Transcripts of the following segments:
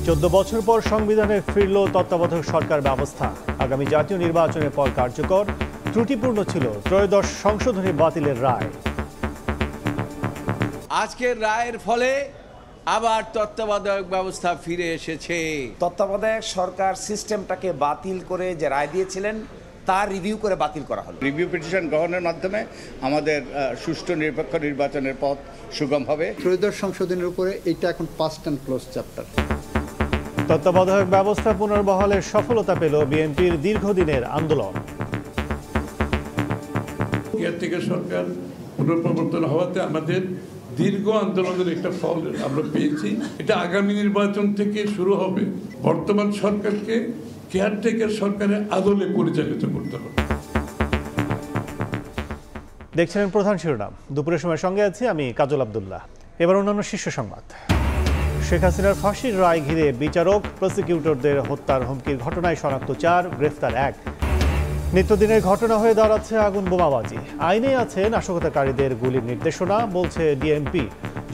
14 বছর পর সংবিধানে ফিরল তত্ত্বাবধায়ক সরকার ব্যবস্থা। আগামী জাতীয় নির্বাচনের পর কার্যকর। ত্রুটিপূর্ণ ছিল ত্রয়োদশ সংশোধনী বাতিলের রায়। আজকের রায়ের ফলে আবার তত্ত্বাবধায়ক ব্যবস্থা ফিরে এসেছে। তত্ত্বাবধায়ক সরকার সিস্টেমটাকে বাতিল করে যে রায় দিয়েছিলেন তার রিভিউ করে বাতিল করা হলো। রিভিউ পিটিশন গ্রহণের মাধ্যমে আমাদের সুষ্ঠু নিরপেক্ষ নির্বাচনের পথ সুগম হবে। ত্রয়োদশ সংশোধনের উপরে এটা এখন ফার্স্ট অ্যান্ড ক্লোজ চ্যাপ্টার। তত্ত্বাবধায়ক ব্যবস্থা পুনর্বহালের সফলতা পেল বিএনপির দীর্ঘদিনের আন্দোলন। কেয়ারটেকার সরকার পুনঃপ্রবর্তন হওয়াতে আমাদের দীর্ঘ আন্দোলনের একটা ফল আমরা পেয়েছি। এটা আগামী নির্বাচন থেকে শুরু হবে। বর্তমান সরকারকে কেয়ারটেকার সরকারের আদলে পরিচালিত করতে হবে। দেখছিলেন প্রধান শিরোনাম। দুপুরের সময় সঙ্গে আছি আমি কাজল আব্দুল্লাহ। এবার অন্যান্য শীর্ষ সংবাদ। শেখ হাসিনার ফাঁসির রায় ঘিরে বিচারক প্রসিকিউটরদের হত্যার হুমকির ঘটনায় শনাক্ত 4, গ্রেফতার 1। নিত্যদিনের ঘটনা হয়ে দাঁড়াচ্ছে আগুন বোমাবাজি। আইনে আছে নাশকতাকারীদের গুলির নির্দেশনা, বলছে ডিএমপি।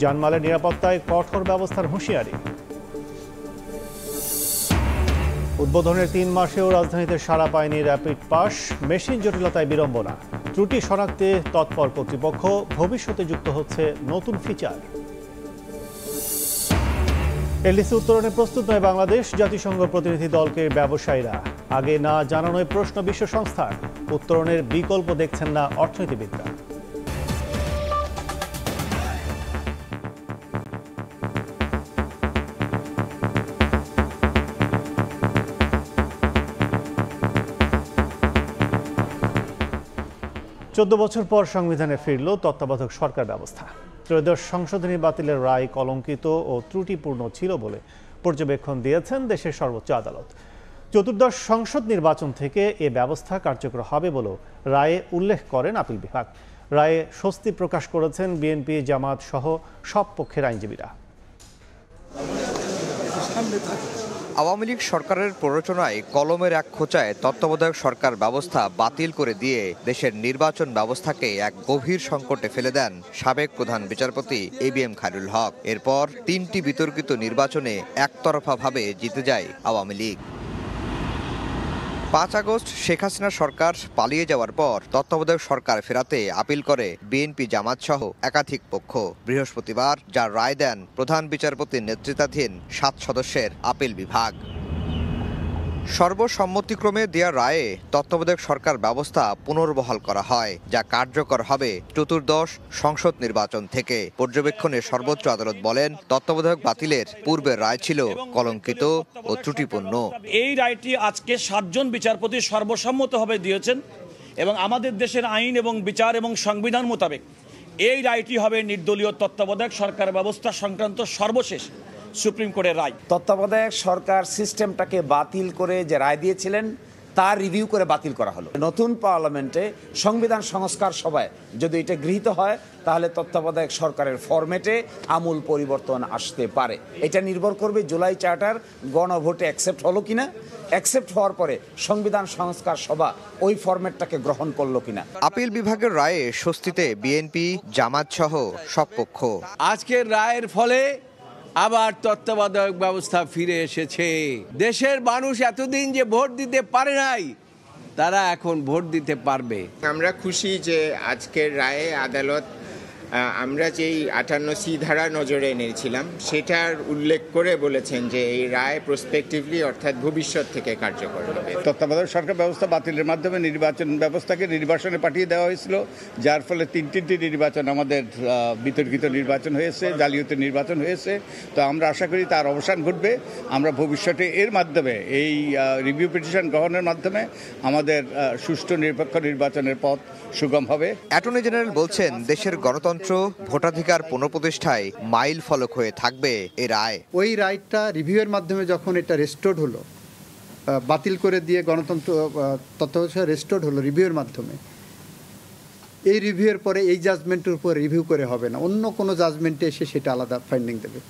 জানমালের নিরাপত্তায় কঠোর ব্যবস্থার হুঁশিয়ারি। উদ্বোধনের 3 মাসেও রাজধানীতে সাড়া পায়নি র্যাপিড পাস। মেশিন জটিলতায় বিড়ম্বনা। ত্রুটি শনাক্তে তৎপর কর্তৃপক্ষ। ভবিষ্যতে যুক্ত হচ্ছে নতুন ফিচার। এলডিসি উত্তরণে প্রস্তুত নয় বাংলাদেশ। জাতিসংঘ প্রতিনিধি দলকে ব্যবসায়ীরা। আগে না জানানোয় প্রশ্ন বিশ্ব সংস্থার। উত্তরণের বিকল্প দেখছেন না অর্থনীতিবিদরা। চোদ্দ বছর পর সংবিধানে ফিরল তত্ত্বাবধায়ক সরকার ব্যবস্থা। ত্রয়োদশ সংশোধনী বাতিলের রায় কলঙ্কিত ও ত্রুটিপূর্ণ ছিল বলে পর্যবেক্ষণ দিয়েছেন দেশের সর্বোচ্চ আদালত। চতুর্দশ সংসদ নির্বাচন থেকে এ ব্যবস্থা কার্যকর হবে বলেও রায়ে উল্লেখ করেন আপিল বিভাগ। রায়ে স্বস্তি প্রকাশ করেছেন বিএনপি, জামাত সহ সব পক্ষের আইনজীবীরা। আওয়ামী লীগ সরকারের প্ররোচনায় কলমের এক খোঁচায় তত্ত্বাবধায়ক সরকার ব্যবস্থা বাতিল করে দিয়ে দেশের নির্বাচন ব্যবস্থাকে এক গভীর সংকটে ফেলে দেন সাবেক প্রধান বিচারপতি এবিএম খায়রুল হক। এরপর 3টি বিতর্কিত নির্বাচনে একতরফাভাবে জিতে যায় আওয়ামী লীগ। 5 আগস্ট শেখ হাসিনা সরকার পালিয়ে যাওয়ার পর তত্ত্বাবধায়ক সরকার ফেরাতে আপিল করে বিএনপি, জামাত সহ একাধিক পক্ষ। বৃহস্পতিবার যার রায় দেন প্রধান বিচারপতির নেতৃত্বাধীন 7 সদস্যের আপিল বিভাগ। সর্বসম্মতিক্রমে দেয়া রায়ে তত্ত্বাবধায়ক সরকার ব্যবস্থা পুনর্বহাল করা হয়, যা কার্যকর হবে চতুর্দশ সংসদ নির্বাচন থেকে। পর্যবেক্ষণে সর্বোচ্চ আদালত বলেন, তত্ত্বাবধায়ক বাতিলের পূর্বের রায় ছিল কলঙ্কিত ও ত্রুটিপূর্ণ। এই রায়টি আজকে 7 জন বিচারপতি সর্বসম্মতভাবে দিয়েছেন এবং আমাদের দেশের আইন এবং বিচার এবং সংবিধান মোতাবেক এই রায়টি হবে নির্দলীয় তত্ত্বাবধায়ক সরকার ব্যবস্থা সংক্রান্ত সর্বশেষ সুপ্রিম কোর্টের রায়। তত্ত্বাবধায়ক সরকার সিস্টেমটাকে বাতিল করে যে রায় দিয়েছিলেন তার রিভিউ করে বাতিল করা হলো। নতুন পার্লামেন্টে সংবিধান সংস্কার সভায় যদি এটা গৃহীত হয় তাহলে তত্ত্বাবধায়ক সরকারের ফরম্যাটে আমূল পরিবর্তন আসতে পারে। এটা নির্ভর করবে জুলাই চার্টার গণভোটে অ্যাকসেপ্ট হলো কিনা। অ্যাকসেপ্ট হওয়ার পরে সংবিধান সংস্কার সভা ওই ফরম্যাটটাকে গ্রহণ করলো কিনা। আপিল বিভাগের রায়ে স্বস্তিতে বিএনপি, জামাত সহ সব পক্ষ। আজকের রায়ের ফলে আবার তত্ত্বাবধায়ক ব্যবস্থা ফিরে এসেছে। দেশের মানুষ এতদিন যে ভোট দিতে পারে নাই, তারা এখন ভোট দিতে পারবে। আমরা খুশি যে আজকের রায়ে আদালত আমরা যেই 58C ধারা নজরে এনেছিলাম সেটার উল্লেখ করে বলেছেন যে এই রায় প্রসপেক্টিভলি অর্থাৎ ভবিষ্যৎ থেকে কার্যকর হবে। তত্ত্বাবধায়ক সরকার ব্যবস্থা বাতিলের মাধ্যমে নির্বাচন ব্যবস্থাকে নির্বাসনে পাঠিয়ে দেওয়া হয়েছিল, যার ফলে 3টি নির্বাচন আমাদের বিতর্কিত নির্বাচন হয়েছে, জালিয়াতি নির্বাচন হয়েছে। তো আমরা আশা করি তার অবসান ঘটবে। আমরা ভবিষ্যতে এর মাধ্যমে এই রিভিউ পিটিশন গ্রহণের মাধ্যমে আমাদের সুষ্ঠু নিরপেক্ষ নির্বাচনের পথ সুগম হবে। অ্যাটর্নি জেনারেল বলছেন, দেশের গণতন্ত্র ভোটাধিকার পুনঃপ্রতিষ্ঠায় মাইল ফলক হয়ে থাকবে এই রায়। ওই রায়টা রিভিউয়ের মাধ্যমে যখন এটা রেস্টোর্ড হলো, বাতিল করে দিয়ে গণতন্ত্র তত্ত্বাবধায়ক রেস্টোর্ড হলো রিভিউয়ের মাধ্যমে, এই রিভিউয়ের পরে এই জাজমেন্টের উপর রিভিউ করে হবে না, অন্য কোনো জাজমেন্টে এসে সেটা আলাদা ফাইন্ডিং দেবে।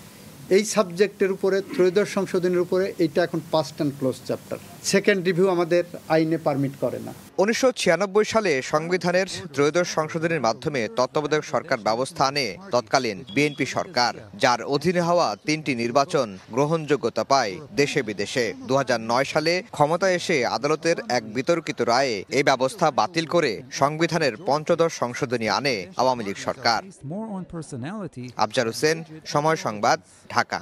এই সাবজেক্টের উপরে ত্রয়োদশ সংশোধনের উপরে এটা এখন past and close chapter. Second review আমাদের আইনে পারমিট করে না। 1996 সালে সংবিধানের ত্রয়োদশ সংশোধনের মাধ্যমে তত্ত্বাবধায়ক সরকার ব্যবস্থা আনে তৎকালীন বিএনপি সরকার, যার অধীনে হওয়া 3টি নির্বাচন গ্রহণযোগ্যতা পায় দেশে বিদেশে। 2009 সালে ক্ষমতায় এসে আদালতের এক বিতর্কিত রায়ে এই ব্যবস্থা বাতিল করে সংবিধানের 5ম সংশোধনী আনে আওয়ামী লীগ সরকার। আফজার হোসেন, সময় সংবাদ, ঢাকা।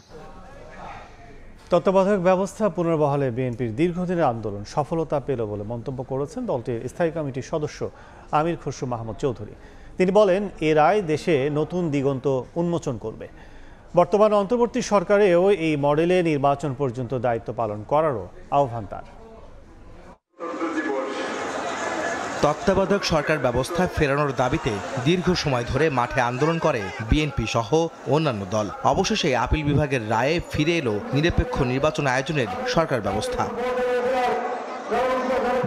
তত্ত্বাবধায়ক ব্যবস্থা পুনর্বহালে বিএনপির দীর্ঘদিনের আন্দোলন সফলতা পেল বলে মন্তব্য করেছেন দলটির স্থায়ী কমিটির সদস্য আমির খসরু মাহমুদ চৌধুরী। তিনি বলেন, এ রায় দেশে নতুন দিগন্ত উন্মোচন করবে। বর্তমান অন্তর্বর্তী সরকারেও এই মডেলে নির্বাচন পর্যন্ত দায়িত্ব পালন করারও আহ্বান তার। তত্ত্বাবধায়ক সরকার ব্যবস্থা ফেরানোর দাবিতে দীর্ঘ সময় ধরে মাঠে আন্দোলন করে বিএনপি সহ অন্যান্য দল। অবশেষে আপিল বিভাগের রায়ে ফিরে এলো নিরপেক্ষ নির্বাচন আয়োজনের সরকার ব্যবস্থা।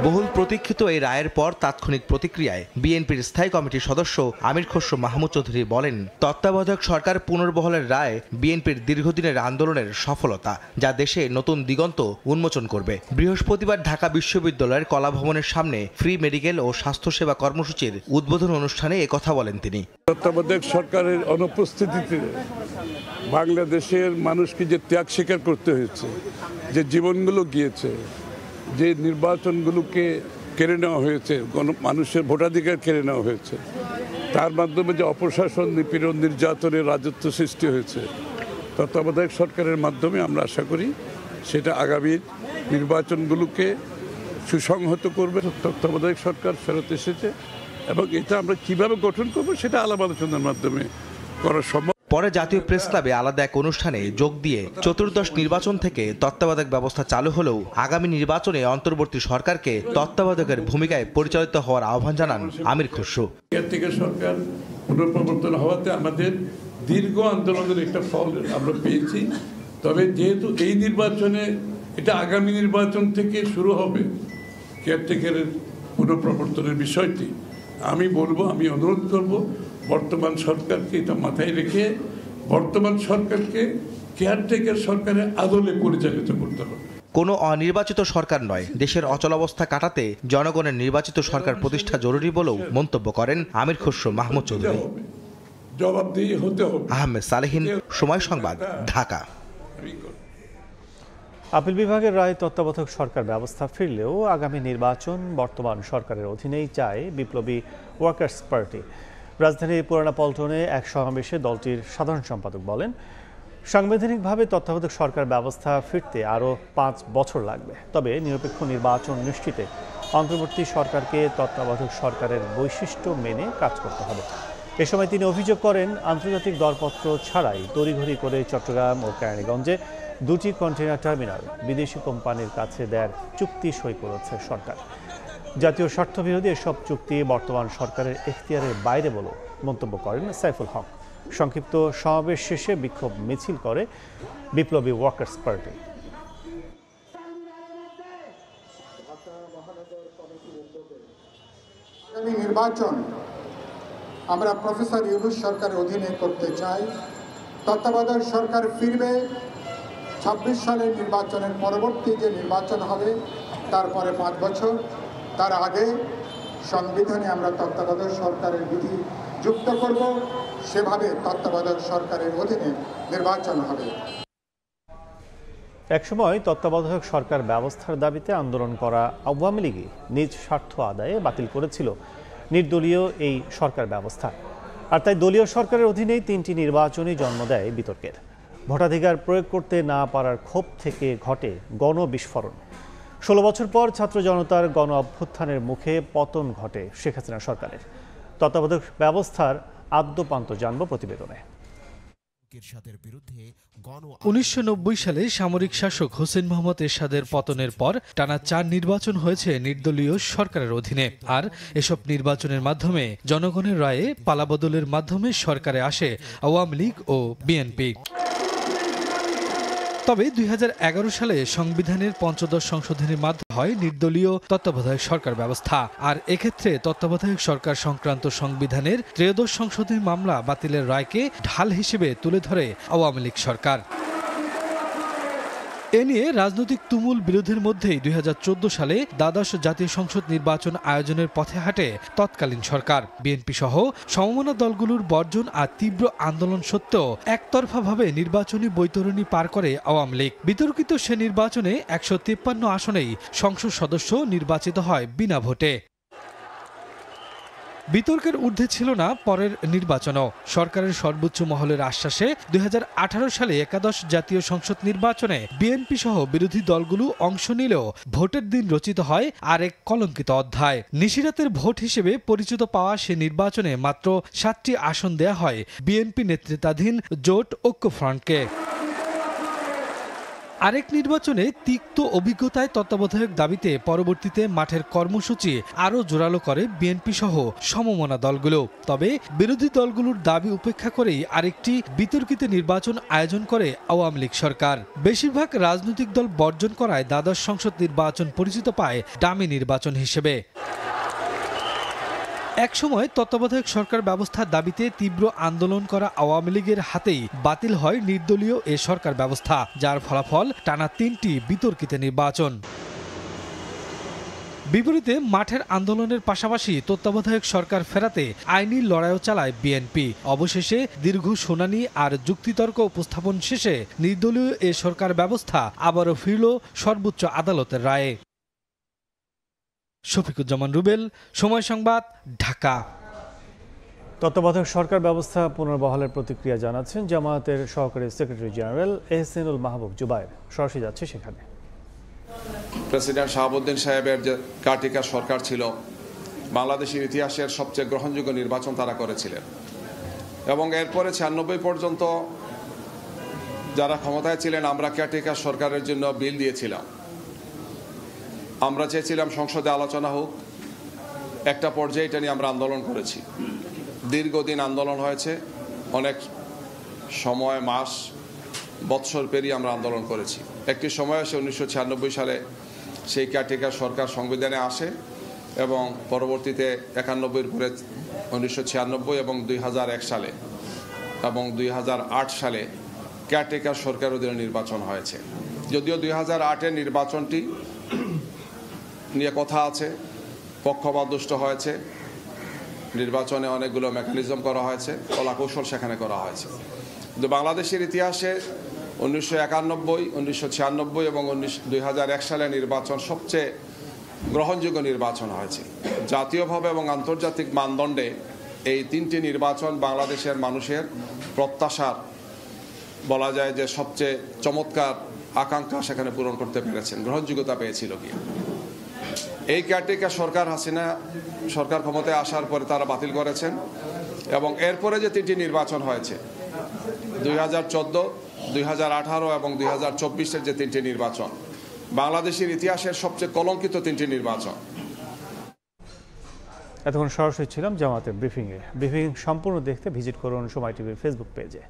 বহুল প্রতীক্ষিত এই রায়ের পর তাৎক্ষণিক প্রতিক্রিয়ায় বিএনপির স্থায়ী কমিটির সদস্য আমির খসরু মাহমুদ চৌধুরী বলেন, তত্ত্বাবধায়ক সরকার পুনর্বহালের রায় বিএনপির দীর্ঘদিনের আন্দোলনের সফলতা, যা দেশে নতুন দিগন্ত উন্মোচন করবে। বৃহস্পতিবার ঢাকা বিশ্ববিদ্যালয়ের কলাভবনের সামনে ফ্রি মেডিকেল ও স্বাস্থ্যসেবা কর্মসূচির উদ্বোধন অনুষ্ঠানে একথা বলেন তিনি। তত্ত্বাবধায়ক সরকারের অনুপস্থিতিতে বাংলাদেশের মানুষকে যে ত্যাগ স্বীকার করতে হয়েছে, যে জীবনগুলো গিয়েছে, যে নির্বাচনগুলোকে কেড়ে নেওয়া হয়েছে, মানুষের ভোটাধিকার কেড়ে নেওয়া হয়েছে, তার মাধ্যমে যে অপশাসন, নিপীড়ন, নির্যাতনের রাজত্ব সৃষ্টি হয়েছে, তত্ত্বাবধায়ক সরকারের মাধ্যমে আমরা আশা করি সেটা আগামী নির্বাচনগুলোকে সুসংহত করবে। তত্ত্বাবধায়ক সরকার ফেরত এসেছে এবং এটা আমরা কিভাবে গঠন করব সেটা আলাপ আলোচনার মাধ্যমে করা সম্ভব। পরে জাতীয় প্রেস ক্লাবে আলাদা এক অনুষ্ঠানে যোগ দিয়ে চতুর্দশ নির্বাচন থেকে তত্ত্বাবধায়ক ব্যবস্থা চালু হলেও আগামী নির্বাচনে অন্তর্বর্তী সরকারকে তত্ত্বাবধায়কের ভূমিকায় পরিচালিত হওয়ার আহ্বান জানান আমির খসরু। সরকার পুনঃপ্রবর্তন হওয়াতে আমাদের দীর্ঘ আন্দোলনের একটা ফল আমরা পেয়েছি। তবে যেহেতু এই নির্বাচনে এটা আগামী নির্বাচন থেকে শুরু হবে কেয়ারটেকারের পুনঃপ্রবর্তনের বিষয়টি, আমি অনুরোধ করব বর্তমান সরকারকে এটা মাথায় রেখে বর্তমান সরকারকে কেয়ারটেকার সরকারের আদলে পরিচালিত করতে হবে। কোনো অনির্বাচিত সরকার নয়, দেশের অচলাবস্থা কাটাতে জনগণের নির্বাচিত সরকার প্রতিষ্ঠা জরুরি বলেও মন্তব্য করেন আমির খসরু মাহমুদ চৌধুরী। জবাবদিহি হতে হবে। আহমেদ সালেহিন, সময় সংবাদ, ঢাকা। আপিল বিভাগের রায় তত্ত্বাবধায়ক সরকার ব্যবস্থা ফিরলেও আগামী নির্বাচন বর্তমান সরকারের অধীনেই চায় বিপ্লবী ওয়ার্কার্স পার্টি। রাজধানীর পুরানা পল্টনে এক সমাবেশে দলটির সাধারণ সম্পাদক বলেন, সাংবিধানিকভাবে তত্ত্বাবধায়ক সরকার ব্যবস্থা ফিরতে আরও 5 বছর লাগবে। তবে নিরপেক্ষ নির্বাচন নিশ্চিতে অন্তর্বর্তী সরকারকে তত্ত্বাবধায়ক সরকারের বৈশিষ্ট্য মেনে কাজ করতে হবে। এ সময় তিনি অভিযোগ করেন, আন্তর্জাতিক দরপত্র ছাড়াই তড়িঘড়ি করে চট্টগ্রাম ও কেরানীগঞ্জে 2টি কন্টেইনার টার্মিনাল বিদেশি কোম্পানির কাছে দেওয়ার চুক্তি সই করেছে সরকার। জাতীয় স্বার্থবিরোধী এসব চুক্তি বর্তমান সরকারের এখতিয়ারের বাইরে বলে মন্তব্য করেন সাইফুল হক। সংক্ষিপ্ত সমাবেশ শেষে বিক্ষোভ মিছিল করে বিপ্লবী ওয়ার্কার্স পার্টি। নির্বাচন আমরা প্রফেসর ইউনূস সরকারের অধীনে করতে চাই। তত্ত্বাবধায়ক সরকার ফিরবে 26 সালের নির্বাচনের পরবর্তী যে নির্বাচন হবে তারপরে 5 বছর। তার আগে সংবিধানে আমরা তত্ত্বাবধায়ক সরকারের বিধি যুক্ত করব, সেভাবে তত্ত্বাবধায়ক সরকারের অধীনে নির্বাচন হবে। একসময় তত্ত্বাবধায়ক সরকার ব্যবস্থার দাবিতে আন্দোলন করা আওয়ামী লীগই নিজ স্বার্থ আদায়ে বাতিল করেছিল নির্দলীয় এই সরকার ব্যবস্থা। আর তাই দলীয় সরকারের অধীনেই 3টি নির্বাচনই জন্ম দেয় বিতর্কের। ভোটাধিকার প্রয়োগ করতে না পারার ক্ষোভ থেকে ঘটে গণবিস্ফোরণ। 16 বছর পর ছাত্র জনতার গণ অভ্যুত্থানের মুখে পতন ঘটে শেখ হাসিনা সরকারের। তত্ত্বাবধায়ক ব্যবস্থার আদ্যোপান্ত জানব প্রতিবেদনে। 1990 সালে সামরিক শাসক হোসেন মোহাম্মদ এরশাদের পতনের পর টানা 4 নির্বাচন হয়েছে নির্দলীয় সরকারের অধীনে। আর এসব নির্বাচনের মাধ্যমে জনগণের রায়ে পালাবদলের মাধ্যমে সরকারে আসে আওয়ামী লীগ ও বিএনপি। তবে 2011 সালে সংবিধানের ৫ম সংশোধনীর মাধ্যমে হয় নির্দলীয় তত্ত্বাবধায়ক সরকার ব্যবস্থা। আর এক্ষেত্রে তত্ত্বাবধায়ক সরকার সংক্রান্ত সংবিধানের 13শ সংশোধনী মামলা বাতিলের রায়কে ঢাল হিসেবে তুলে ধরে আওয়ামী লীগ সরকার। এ নিয়ে রাজনৈতিক তুমুল বিরোধের মধ্যেই 2014 সালে দ্বাদশ জাতীয় সংসদ নির্বাচন আয়োজনের পথে হাঁটে তৎকালীন সরকার। বিএনপি সহ সমমনা দলগুলোর বর্জন আর তীব্র আন্দোলন সত্ত্বেও একতরফাভাবে নির্বাচনী বৈতরণী পার করে আওয়ামী লীগ। বিতর্কিত সে নির্বাচনে 153 আসনেই সংসদ সদস্য নির্বাচিত হয় বিনা ভোটে। বিতর্কের ঊর্ধ্বে ছিল না পরের নির্বাচনও। সরকারের সর্বোচ্চ মহলের আশ্বাসে 2018 সালে একাদশ জাতীয় সংসদ নির্বাচনে বিএনপি সহ বিরোধী দলগুলো অংশ নিলেও ভোটের দিন রচিত হয় আরেক কলঙ্কিত অধ্যায়। নিশিরাতের ভোট হিসেবে পরিচিত পাওয়া সে নির্বাচনে মাত্র 7টি আসন দেয়া হয় বিএনপি নেতৃত্বাধীন জোট ঐক্যফ্রন্টকে। আরেক নির্বাচনে তিক্ত অভিজ্ঞতায় তত্ত্বাবধায়ক দাবিতে পরবর্তীতে মাঠের কর্মসূচি আরও জোরালো করে বিএনপি সহ সমমনা দলগুলো। তবে বিরোধী দলগুলোর দাবি উপেক্ষা করেই আরেকটি বিতর্কিত নির্বাচন আয়োজন করে আওয়ামী লীগ সরকার। বেশিরভাগ রাজনৈতিক দল বর্জন করায় দ্বাদশ সংসদ নির্বাচন পরিচিত পায় ডামি নির্বাচন হিসেবে। একসময় তত্ত্বাবধায়ক সরকার ব্যবস্থার দাবিতে তীব্র আন্দোলন করা আওয়ামী লীগের হাতেই বাতিল হয় নির্দলীয় এ সরকার ব্যবস্থা, যার ফলাফল টানা 3টি বিতর্কিত নির্বাচন। বিপরীতে মাঠের আন্দোলনের পাশাপাশি তত্ত্বাবধায়ক সরকার ফেরাতে আইনি লড়াইও চালায় বিএনপি। অবশেষে দীর্ঘ শুনানি আর যুক্তিতর্ক উপস্থাপন শেষে নির্দলীয় এ সরকার ব্যবস্থা আবারও ফিরল সর্বোচ্চ আদালতের রায়ে। শফিকুজ্জামান রুবেল, সময় সংবাদ, ঢাকা। তত্ত্বাবধায়ক সরকার ব্যবস্থা পুনর্বহালের প্রতিক্রিয়া জানাচ্ছেন জামায়াতের সহকারী সেক্রেটারি জেনারেল এহসানুল মাহবুব জুবায়ের। সরাসরি যাচ্ছে সেখানে। প্রেসিডেন্ট শাহাবুদ্দিন সাহেবের যে কার্টিকা সরকার ছিল, বাংলাদেশের ইতিহাসের সবচেয়ে গ্রহণযোগ্য নির্বাচন তারা করেছিলেন এবং এরপরে 96 পর্যন্ত যারা ক্ষমতায় ছিলেন আমরা কেয়ারটেকার সরকারের জন্য বিল দিয়েছিলাম। আমরা চেয়েছিলাম সংসদে আলোচনা হোক। একটা পর্যায়ে এটা নিয়ে আমরা আন্দোলন করেছি। দীর্ঘদিন আন্দোলন হয়েছে, অনেক সময় মাস বৎসর পেরিয়ে আমরা আন্দোলন করেছি। একটি সময় আসে 1996 সালে সেই কেয়ারটেকার সরকার সংবিধানে আসে এবং পরবর্তীতে 91 পরে 1996 এবং 2001 সালে এবং 2008 সালে কেয়ারটেকার সরকার অধীনে নির্বাচন হয়েছে। যদিও 2008-এর নির্বাচনটি নিয়ে কথা আছে, পক্ষপাতদুষ্ট হয়েছে, নির্বাচনে অনেকগুলো মেকানিজম করা হয়েছে, কলাকৌশল সেখানে করা হয়েছে। কিন্তু বাংলাদেশের ইতিহাসে 1991, 1996 এবং 2001 সালের নির্বাচন সবচেয়ে গ্রহণযোগ্য নির্বাচন হয়েছে। জাতীয়ভাবে এবং আন্তর্জাতিক মানদণ্ডে এই 3টি নির্বাচন বাংলাদেশের মানুষের প্রত্যাশার বলা যায় যে সবচেয়ে চমৎকার আকাঙ্ক্ষা সেখানে পূরণ করতে পেরেছেন, গ্রহণযোগ্যতা পেয়েছিল কি। এই কেয়ারটেকার সরকার, হাসিনা সরকার ক্ষমতায় আসার পরে তারা বাতিল করেছেন এবং এরপরে যে 3টি নির্বাচন হয়েছে 2014, 2018 এবং 2024-এর যে 3টি নির্বাচন বাংলাদেশের ইতিহাসের সবচেয়ে কলঙ্কিত 3টি নির্বাচন। এতক্ষণ সরাসরি ছিলাম জামাতের ব্রিফিংয়ে। ব্রিফিং সম্পূর্ণ দেখতে ভিজিট করুন সময় টিভির ফেসবুক পেজে।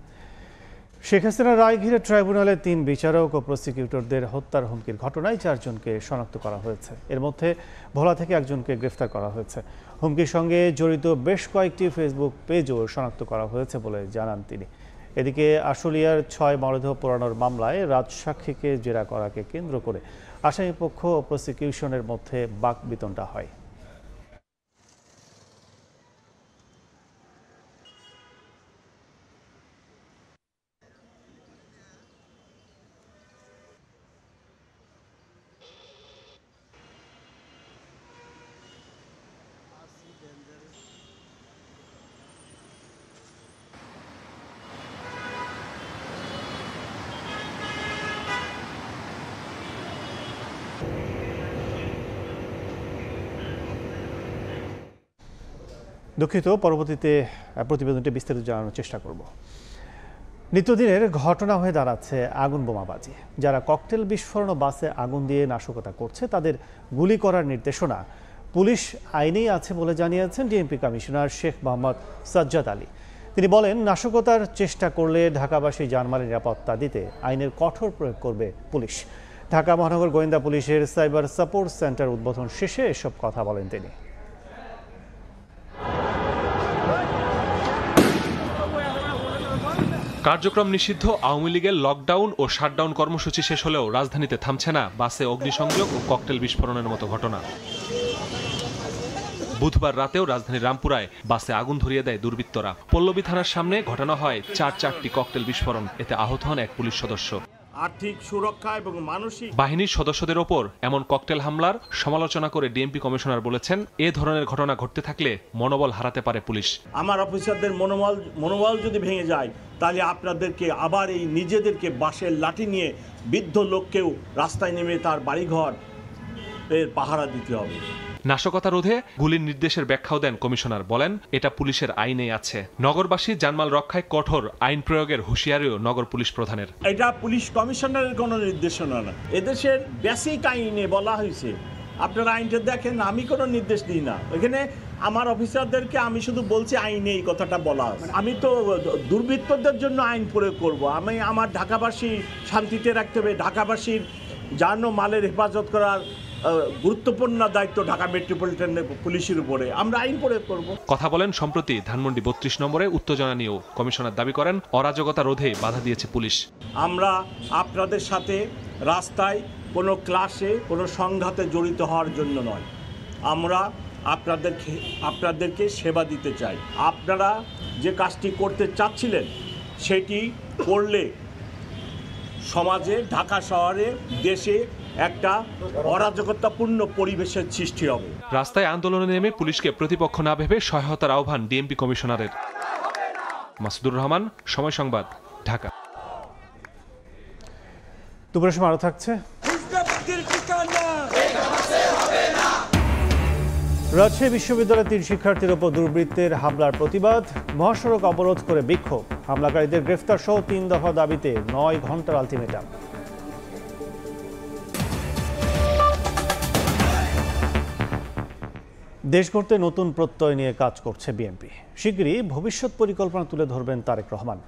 শেখ হাসিনার রায় ঘিরে ট্রাইব্যুনালে 3 বিচারক ও প্রসিকিউটরদের হত্যার হুমকির ঘটনায় 4 জনকে শনাক্ত করা হয়েছে। এর মধ্যে ভোলা থেকে একজনকে গ্রেফতার করা হয়েছে। হুমকির সঙ্গে জড়িত বেশ কয়েকটি ফেসবুক পেজও শনাক্ত করা হয়েছে বলে জানান তিনি। এদিকে আশুলিয়ার 6 মরদেহ পোড়ানোর মামলায় রাজসাক্ষীকে জেরা করাকে কেন্দ্র করে আসামিপক্ষ ও প্রসিকিউশনের মধ্যে বাকবিতণ্ডা হয়। দুঃখিত, পরবর্তীতে প্রতিবেদনটি বিস্তারিত জানানোর চেষ্টা করব। নিত্যদিনের ঘটনা হয়ে দাঁড়াচ্ছে আগুন বোমাবাজি। যারা ককটেল বিস্ফোরণ ও বাসে আগুন দিয়ে নাশকতা করছে তাদের গুলি করার নির্দেশনা পুলিশ আইনেই আছে বলে জানিয়েছেন ডিএমপি কমিশনার শেখ মোহাম্মদ সাজ্জাদ আলী। তিনি বলেন, নাশকতার চেষ্টা করলে ঢাকাবাসী জানমালের নিরাপত্তা দিতে আইনের কঠোর প্রয়োগ করবে পুলিশ। ঢাকা মহানগর গোয়েন্দা পুলিশের সাইবার সাপোর্ট সেন্টার উদ্বোধন শেষে এসব কথা বলেন তিনি। কার্যক্রম নিষিদ্ধ আওয়ামী লীগের লকডাউন ও শাটডাউন কর্মসূচি শেষ হলেও রাজধানীতে থামছে না বাসে অগ্নিসংযোগ ও ককটেল বিস্ফোরণের মতো ঘটনা। বুধবার রাতেও রাজধানীর রামপুরায় বাসে আগুন ধরিয়ে দেয় দুর্বৃত্তরা। পল্লবী থানার সামনে ঘটানো হয় চারটি ককটেল বিস্ফোরণ। এতে আহত হন এক পুলিশ সদস্য। আর্থিক সুরক্ষা এবং মানসিক বাহিনীর সদস্যদের ওপর এমন ককটেল হামলার সমালোচনা করে ডিএমপি কমিশনার বলেছেন, এ ধরনের ঘটনা ঘটতে থাকলে মনোবল হারাতে পারে পুলিশ। আমার অফিসারদের মনোবল যদি ভেঙে যায়, তাহলে আপনাদেরকে আবার এই নিজেদেরকে বাঁশের লাঠি নিয়ে বৃদ্ধ লোককেও রাস্তায় নেমে তার বাড়িঘর এর পাহারা দিতে হবে। নাশকতা রোধে গুলির নির্দেশের ব্যাখ্যাও দেন কমিশনার। বলেন, এটা পুলিশের আইনেই আছে। নগরবাসী জানমাল রক্ষায় কঠোর আইন প্রয়োগের হুঁশিয়ারিও নগর পুলিশ প্রধানের। এটা পুলিশ কমিশনারের কোনো নির্দেশনা না, এদেশের বেসিক আইনে বলা হয়েছে। আপনারা আইনটা দেখেন, আমি কোনো নির্দেশ দিই না। এখানে আমার অফিসারদেরকে আমি শুধু বলছি আইনে এই কথাটা বলা আছে। আমি তো দুর্বৃত্তদের জন্য আইন প্রয়োগ করব। আমি আমার ঢাকাবাসী শান্তিতে রাখতে হবে। ঢাকাবাসীর জান ও মালের হেফাজত করার গুরুত্বপূর্ণ দায়িত্ব ঢাকা মেট্রোপলিটন পুলিশের উপরে। আমরা আইন প্রয়োগ করব। কথা বলেন সম্প্রতি ধানমন্ডি 32 নম্বরে উত্তেজনা নিয়েও। কমিশনার দাবি করেন, অরাজকতা রোধে বাধা দিয়েছে পুলিশ। আমরা আপনাদের সাথে রাস্তায় কোনো ক্লাসে কোনো সংঘাতে জড়িত হওয়ার জন্য নয়, আমরা আপনাদেরকে সেবা দিতে চাই। আপনারা যে কাজটি করতে চাচ্ছিলেন সেটি করলে সমাজে, ঢাকা শহরে, দেশে একটা অরাজকতাপূর্ণ পরিবেশের সৃষ্টি হবে। রাস্তায় আন্দোলনে নেমে পুলিশকে প্রতিপক্ষ না ভেবে সহায়তার আহ্বান ডিএমপি কমিশনারের। মাসুদুর রহমান, সময় সংবাদ, ঢাকা। দুপুরের সময় আরো থাকছে। রাজশাহী বিশ্ববিদ্যালয়ের 3 শিক্ষার্থীর ওপর দুর্বৃত্তের হামলার প্রতিবাদ। মহাসড়ক অবরোধ করে বিক্ষোভ। হামলাকারীদের গ্রেফতার সহ 3 দফা দাবিতে 9 ঘন্টার আলটিমেটাম। দেশ গড়তে নতুন প্রত্যয় নিয়ে কাজ করছে বিএনপি। শিগগিরই ভবিষ্যৎ পরিকল্পনা তুলে ধরবেন তারেক রহমান।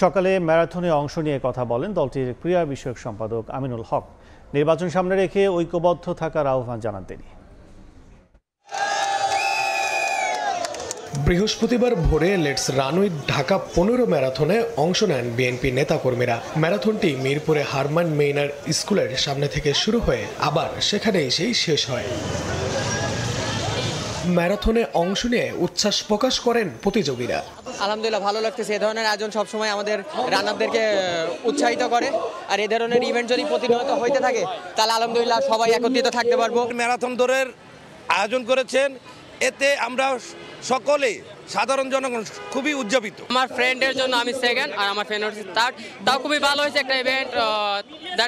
সকালে ম্যারাথনে অংশ নিয়ে কথা বলেন দলটির ক্রীড়া বিষয়ক সম্পাদক আমিনুল হক। নির্বাচন সামনে রেখে ঐক্যবদ্ধ থাকার আহ্বান জানান তিনি। বৃহস্পতিবার ভোরে লেটস রান উইথ ঢাকা 15 ম্যারাথনে অংশ নেন বিএনপি নেতাকর্মীরা। ম্যারাথনটি মিরপুরে হারমান মেইনার স্কুলের সামনে থেকে শুরু হয়ে আবার সেখানে এসেই শেষ হয়। ম্যারাথনে অংশ নিয়ে উচ্ছ্বাস প্রকাশ করেন প্রতিযোগীরা। আলহামদুলিল্লাহ ভালো লাগতেছে। এ ধরনের আয়োজন সবসময় আমাদের রানারদেরকে উৎসাহিত করে, আর এ ধরনের ইভেন্ট যদি প্রতিনিয়ত হইতে থাকে তাহলে আলহামদুলিল্লাহ সবাই একত্রিত থাকতে পারবো। ম্যারাথন দৌড়ের আয়োজন করেছেন, এতে আমরা সকলে সাধারণ জনগণ খুবই উদযাপিত। আমার ফ্রেন্ডের জন্য আমি সেকেন্ড আর আমার ফ্রেন্ড হচ্ছে থার্ড। তাও খুবই ভালো হয়েছে একটা ইভেন্ট।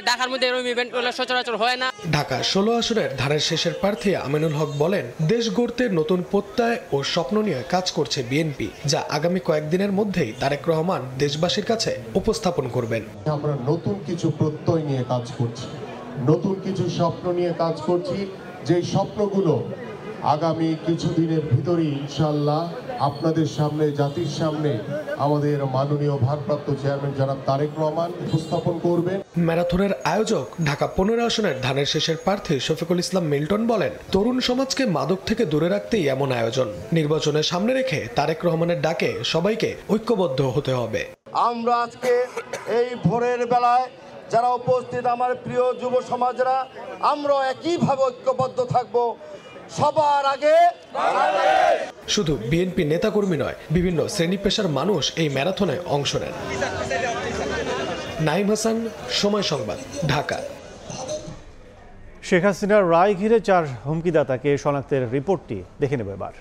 ঢাকার মধ্যে এরকম ইভেন্টগুলো সচরাচর হয় না। ঢাকা 16 আসনের ধানের শেষের প্রার্থী আমিনুল হক বলেন, দেশ গড়তে নতুন প্রত্যয় ও স্বপ্ন নিয়ে কাজ করছে বিএনপি, যা আগামী কয়েকদিনের মধ্যেই তারেক রহমান দেশবাসীর কাছে উপস্থাপন করবেন। আমরা নতুন কিছু প্রত্যয় নিয়ে কাজ করছি, নতুন কিছু স্বপ্ন নিয়ে কাজ করছি, যে স্বপ্নগুলো আগামী কিছুদিনের ভিতরেই ইনশাআল্লাহ আপনাদের সামনে, জাতির সামনে আমাদের মাননীয় ভারপ্রাপ্ত চেয়ারম্যান জনাব তারেক রহমান উপস্থাপন করবেন। ম্যারাথনের আয়োজক ঢাকা 15 আসনের ধানের শেষের প্রার্থী শফিকুল ইসলাম মিল্টন বলেন, তরুণ সমাজকে মাদক থেকে দূরে রাখতেই এমন আয়োজন। নির্বাচনের সামনে রেখে তারেক রহমানের ডাকে সবাইকে ঐক্যবদ্ধ হতে হবে। আমরা আজকে এই ভোরের বেলায় যারা উপস্থিত আমার প্রিয় যুব সমাজরা, আমরা একইভাবে ঐক্যবদ্ধ থাকব। সবার আগে শুধু বিএনপি নেতাকর্মী নয়, বিভিন্ন শ্রেণী পেশার মানুষ এই ম্যারাথনে অংশ নেন। নাইম হাসান, সময় সংবাদ, ঢাকা। শেখ হাসিনার রায় ঘিরে 4 হুমকিদাতাকে শনাক্তের রিপোর্টটি দেখে নেব এবার।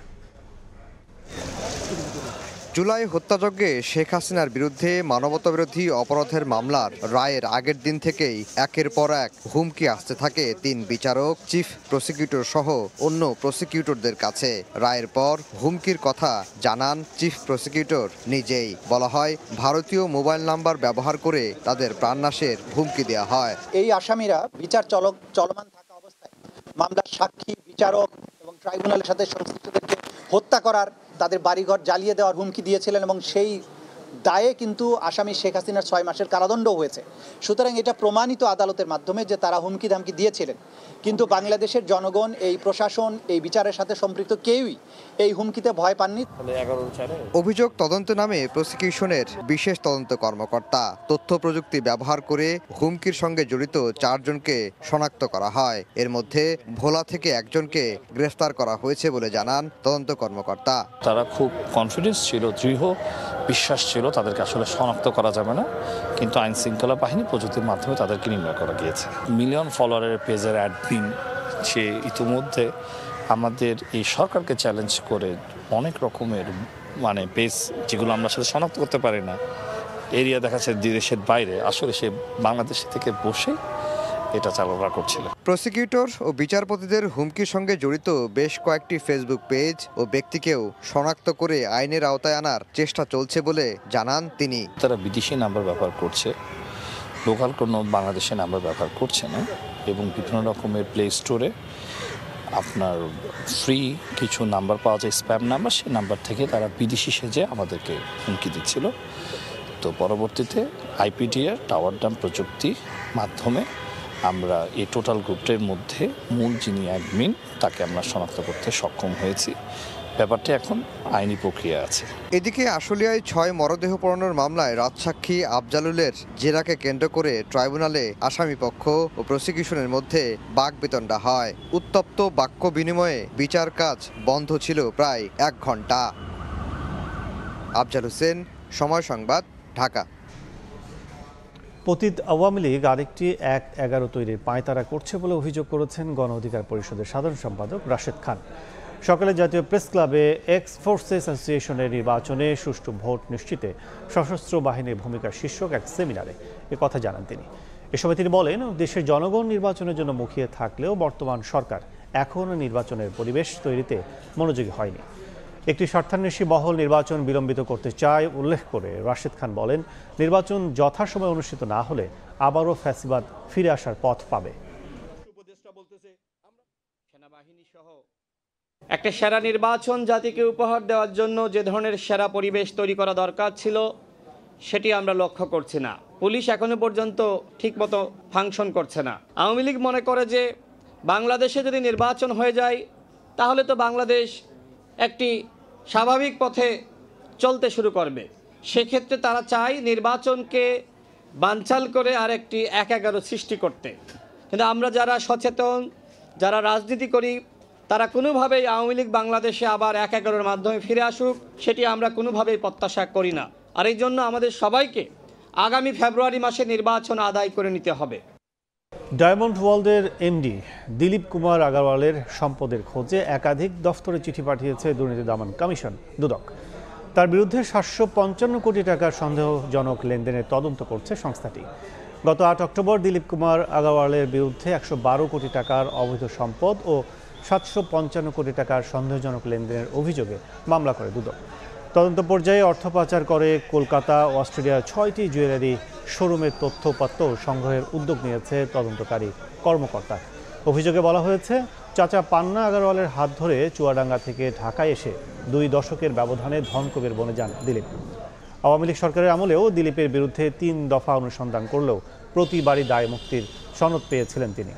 জুলাই হত্যাযজ্ঞে শেখ হাসিনার বিরুদ্ধে মানবতাবিরোধী অপরাধের মামলার রায়ের আগের দিন থেকেই একের পর এক হুমকি আসতে থাকে 3 বিচারক, চিফ প্রসিকিউটর সহ অন্য প্রসিকিউটরদের কাছে। রায়ের পর হুমকির কথা জানান চিফ প্রসিকিউটর নিজেই। বলা হয়, ভারতীয় মোবাইল নাম্বার ব্যবহার করে তাদের প্রাণনাশের হুমকি দেওয়া হয়। এই আসামিরা বিচার চলমান থাকা অবস্থায় মামলার সাক্ষী, বিচারক এবং ট্রাইব্যুনালের সাথে সংশ্লিষ্টদেরকে হত্যা করার তাদের বাড়িঘর জ্বালিয়ে দেওয়ার হুমকি দিয়েছিলেন এবং সেই দায়ে কিন্তু আসামি শেখ হাসিনার 6 মাসের কারাদণ্ড হয়েছে। সুতরাং এটা প্রমাণিত আদালতের মাধ্যমে যে তারা হুমকি ধামকি দিয়েছিলেন, কিন্তু বাংলাদেশের জনগণ, এই প্রশাসন, এই বিচারের সাথে সম্পৃক্ত কেউই এই হুমকিতে ভয় পাননি। অভিযোগ তদন্ত নামে প্রসিকিউশনের বিশেষ তদন্ত কর্মকর্তা তথ্য প্রযুক্তি ব্যবহার করে হুমকির সঙ্গে জড়িত 4 জনকে শনাক্ত করা হয়। এর মধ্যে ভোলা থেকে একজনকে গ্রেফতার করা হয়েছে বলে জানান তদন্ত কর্মকর্তা। তারা খুব কনফিডেন্স ছিল, দৃঢ় বিশ্বাস ছিল তাদেরকে আসলে শনাক্ত করা যাবে না, কিন্তু আইন শৃঙ্খলা বাহিনী প্রযুক্তির মাধ্যমে তাদেরকে নির্ণয় করা গিয়েছে। মিলিয়ন ফলোয়ারের পেজের অ্যাডমিন সে ইতিমধ্যে আমাদের এই সরকারকে চ্যালেঞ্জ করে অনেক রকমের পেজ যেগুলো আমরা আসলে শনাক্ত করতে পারি না, এরিয়া দেখা যাচ্ছে দেশের বাইরে, আসলে সে বাংলাদেশ থেকে বসে এটা চালনা করছিল। প্রসিকিউটর ও বিচারপতিদের হুমকির সঙ্গে জড়িত বেশ কয়েকটি ফেসবুক পেজ ও ব্যক্তিকেও শনাক্ত করে আইনের আওতায় আনার চেষ্টা চলছে বলে জানান তিনি। তারা বিদেশি নাম্বার ব্যবহার করছে, লোকাল কোনো বাংলাদেশি নাম্বার ব্যবহার করছে না, এবং বিভিন্ন রকমের প্লে স্টোরে আপনার ফ্রি কিছু নাম্বার পাওয়া যায়, স্প্যাম নাম্বার, সেই নাম্বার থেকে তারা বিদেশি সেজে আমাদেরকে হুমকি দিচ্ছিল। তো পরবর্তীতে আইপিডিআর টাওয়ার ডাম প্রযুক্তি মাধ্যমে আমরা এই টোটাল গ্রুপটির মধ্যে মূল যিনি অ্যাডমিন তাকে আমরা শনাক্ত করতে সক্ষম হয়েছি। ব্যাপারটা এখন আইনি প্রক্রিয়া আছে। এদিকে আশুলিয়ায় 6 মরদেহ পোড়ানোর মামলায় রাজসাক্ষী আফজালুলের জেরাকে কেন্দ্র করে ট্রাইব্যুনালে আসামিপক্ষ ও প্রসিকিউশনের মধ্যে বাকবিতণ্ডা হয়। উত্তপ্ত বাক্য বিনিময়ে বিচার কাজ বন্ধ ছিল প্রায় 1 ঘন্টা। আফজাল হোসেন, সময় সংবাদ, ঢাকা। পতিত আওয়ামী লীগ আরেকটি 1-11 তৈরির পাঁয়তারা করছে বলে অভিযোগ করেছেন গণ অধিকার পরিষদের সাধারণ সম্পাদক রাশেদ খান। সকালে জাতীয় প্রেস ক্লাবে এক্স ফোর্সেস অ্যাসোসিয়েশনের নির্বাচনে সুষ্ঠু ভোট নিশ্চিতে সশস্ত্র বাহিনীর ভূমিকা শীর্ষক এক সেমিনারে কথা জানান তিনি। এ সময় তিনি বলেন, দেশের জনগণ নির্বাচনের জন্য মুখিয়ে থাকলেও বর্তমান সরকার এখনও নির্বাচনের পরিবেশ তৈরিতে মনোযোগী হয়নি। একটি স্বার্থান্বেষী মহল নির্বাচন বিলম্বিত করতে চায় উল্লেখ করে রাশেদ খান বলেন, নির্বাচন যথাসময়ে অনুষ্ঠিত না হলে আবারও ফ্যাসিবাদ ফিরে আসার পথ পাবে। একটা সেরা নির্বাচন জাতিকে উপহার দেওয়ার জন্য যে ধরনের সেরা পরিবেশ তৈরি করা দরকার ছিল সেটি আমরা লক্ষ্য করছি না। পুলিশ এখনো পর্যন্ত ঠিকমতো ফাংশন করছে না। আওয়ামী লীগ মনে করে যে বাংলাদেশে যদি নির্বাচন হয়ে যায় তাহলে তো বাংলাদেশ একটি স্বাভাবিক পথে চলতে শুরু করবে। সেক্ষেত্রে তারা চায় নির্বাচনকে বানচাল করে আরেকটি 1-11 সৃষ্টি করতে। কিন্তু আমরা যারা সচেতন, যারা রাজনীতি করি, তারা কোনোভাবেই আওয়ামী লীগ বাংলাদেশে আবার 1-11-এর মাধ্যমে ফিরে আসুক সেটি আমরা কোনোভাবেই প্রত্যাশা করি না। আর এই জন্য আমাদের সবাইকে আগামী ফেব্রুয়ারি মাসে নির্বাচন আদায় করে নিতে হবে। ডায়মন্ড ওয়ার্ল্ডের এমডি দিলীপ কুমার আগারওয়ালের সম্পদের খোঁজে একাধিক দফতরে চিঠি পাঠিয়েছে দুর্নীতি দমন কমিশন দুদক। তার বিরুদ্ধে 755 কোটি টাকার সন্দেহজনক লেনদেনের তদন্ত করছে সংস্থাটি। গত 8 অক্টোবর দিলীপ কুমার আগারওয়ালের বিরুদ্ধে 112 কোটি টাকার অবৈধ সম্পদ ও 755 কোটি টাকার সন্দেহজনক লেনদেনের অভিযোগে মামলা করে দুদক। তদন্ত পর্যায়ে অর্থ পাচার করে কলকাতা ও অস্ট্রেলিয়ার 6টি জুয়েলারি শোরুমের তথ্যপত্র সংগ্রহের উদ্যোগ নিয়েছে তদন্তকারী কর্মকর্তা। অভিযোগে বলা হয়েছে, চাচা পান্না আগারওয়ালের হাত ধরে চুয়াডাঙ্গা থেকে ঢাকায় এসে 2 দশকের ব্যবধানে ধনকুবের বনে যান দিলীপ। আওয়ামী লীগ সরকারের আমলেও দিলীপের বিরুদ্ধে 3 দফা অনুসন্ধান করলেও প্রতিবারই দায় মুক্তির সনদ পেয়েছিলেন তিনি।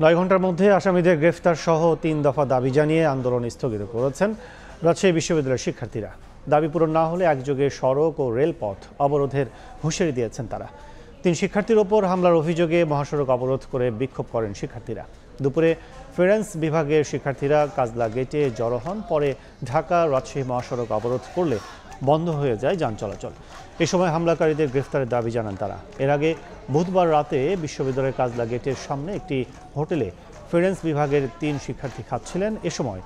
9 ঘন্টার মধ্যে আসামিদের গ্রেফতার সহ 3 দফা দাবি জানিয়ে আন্দোলন স্থগিত করেছেন রাজশাহী বিশ্ববিদ্যালয়ের শিক্ষার্থীরা। দাবি পূরণ না হলে একযোগে সড়ক ও রেলপথ অবরোধের হুঁশিয়ারি দিয়েছেন তারা। 3 শিক্ষার্থীর ওপর হামলার অভিযোগে মহাসড়ক অবরোধ করে বিক্ষোভ করেন শিক্ষার্থীরা। দুপুরে ফিরেন্স বিভাগের শিক্ষার্থীরা কাজলা গেটে জড়ো হন। পরে ঢাকা রাজশাহী মহাসড়ক অবরোধ করলে বন্ধ হয়ে যায় যান চলাচল। এ সময় হামলাকারীদের গ্রেফতারের দাবি জানান তারা। এর আগে বুধবার রাতে বিশ্ববিদ্যালয়ের কাজলা গেটের সামনে একটি হোটেলে ফিরেন্স বিভাগের 3 শিক্ষার্থী খাচ্ছিলেন। এ সময়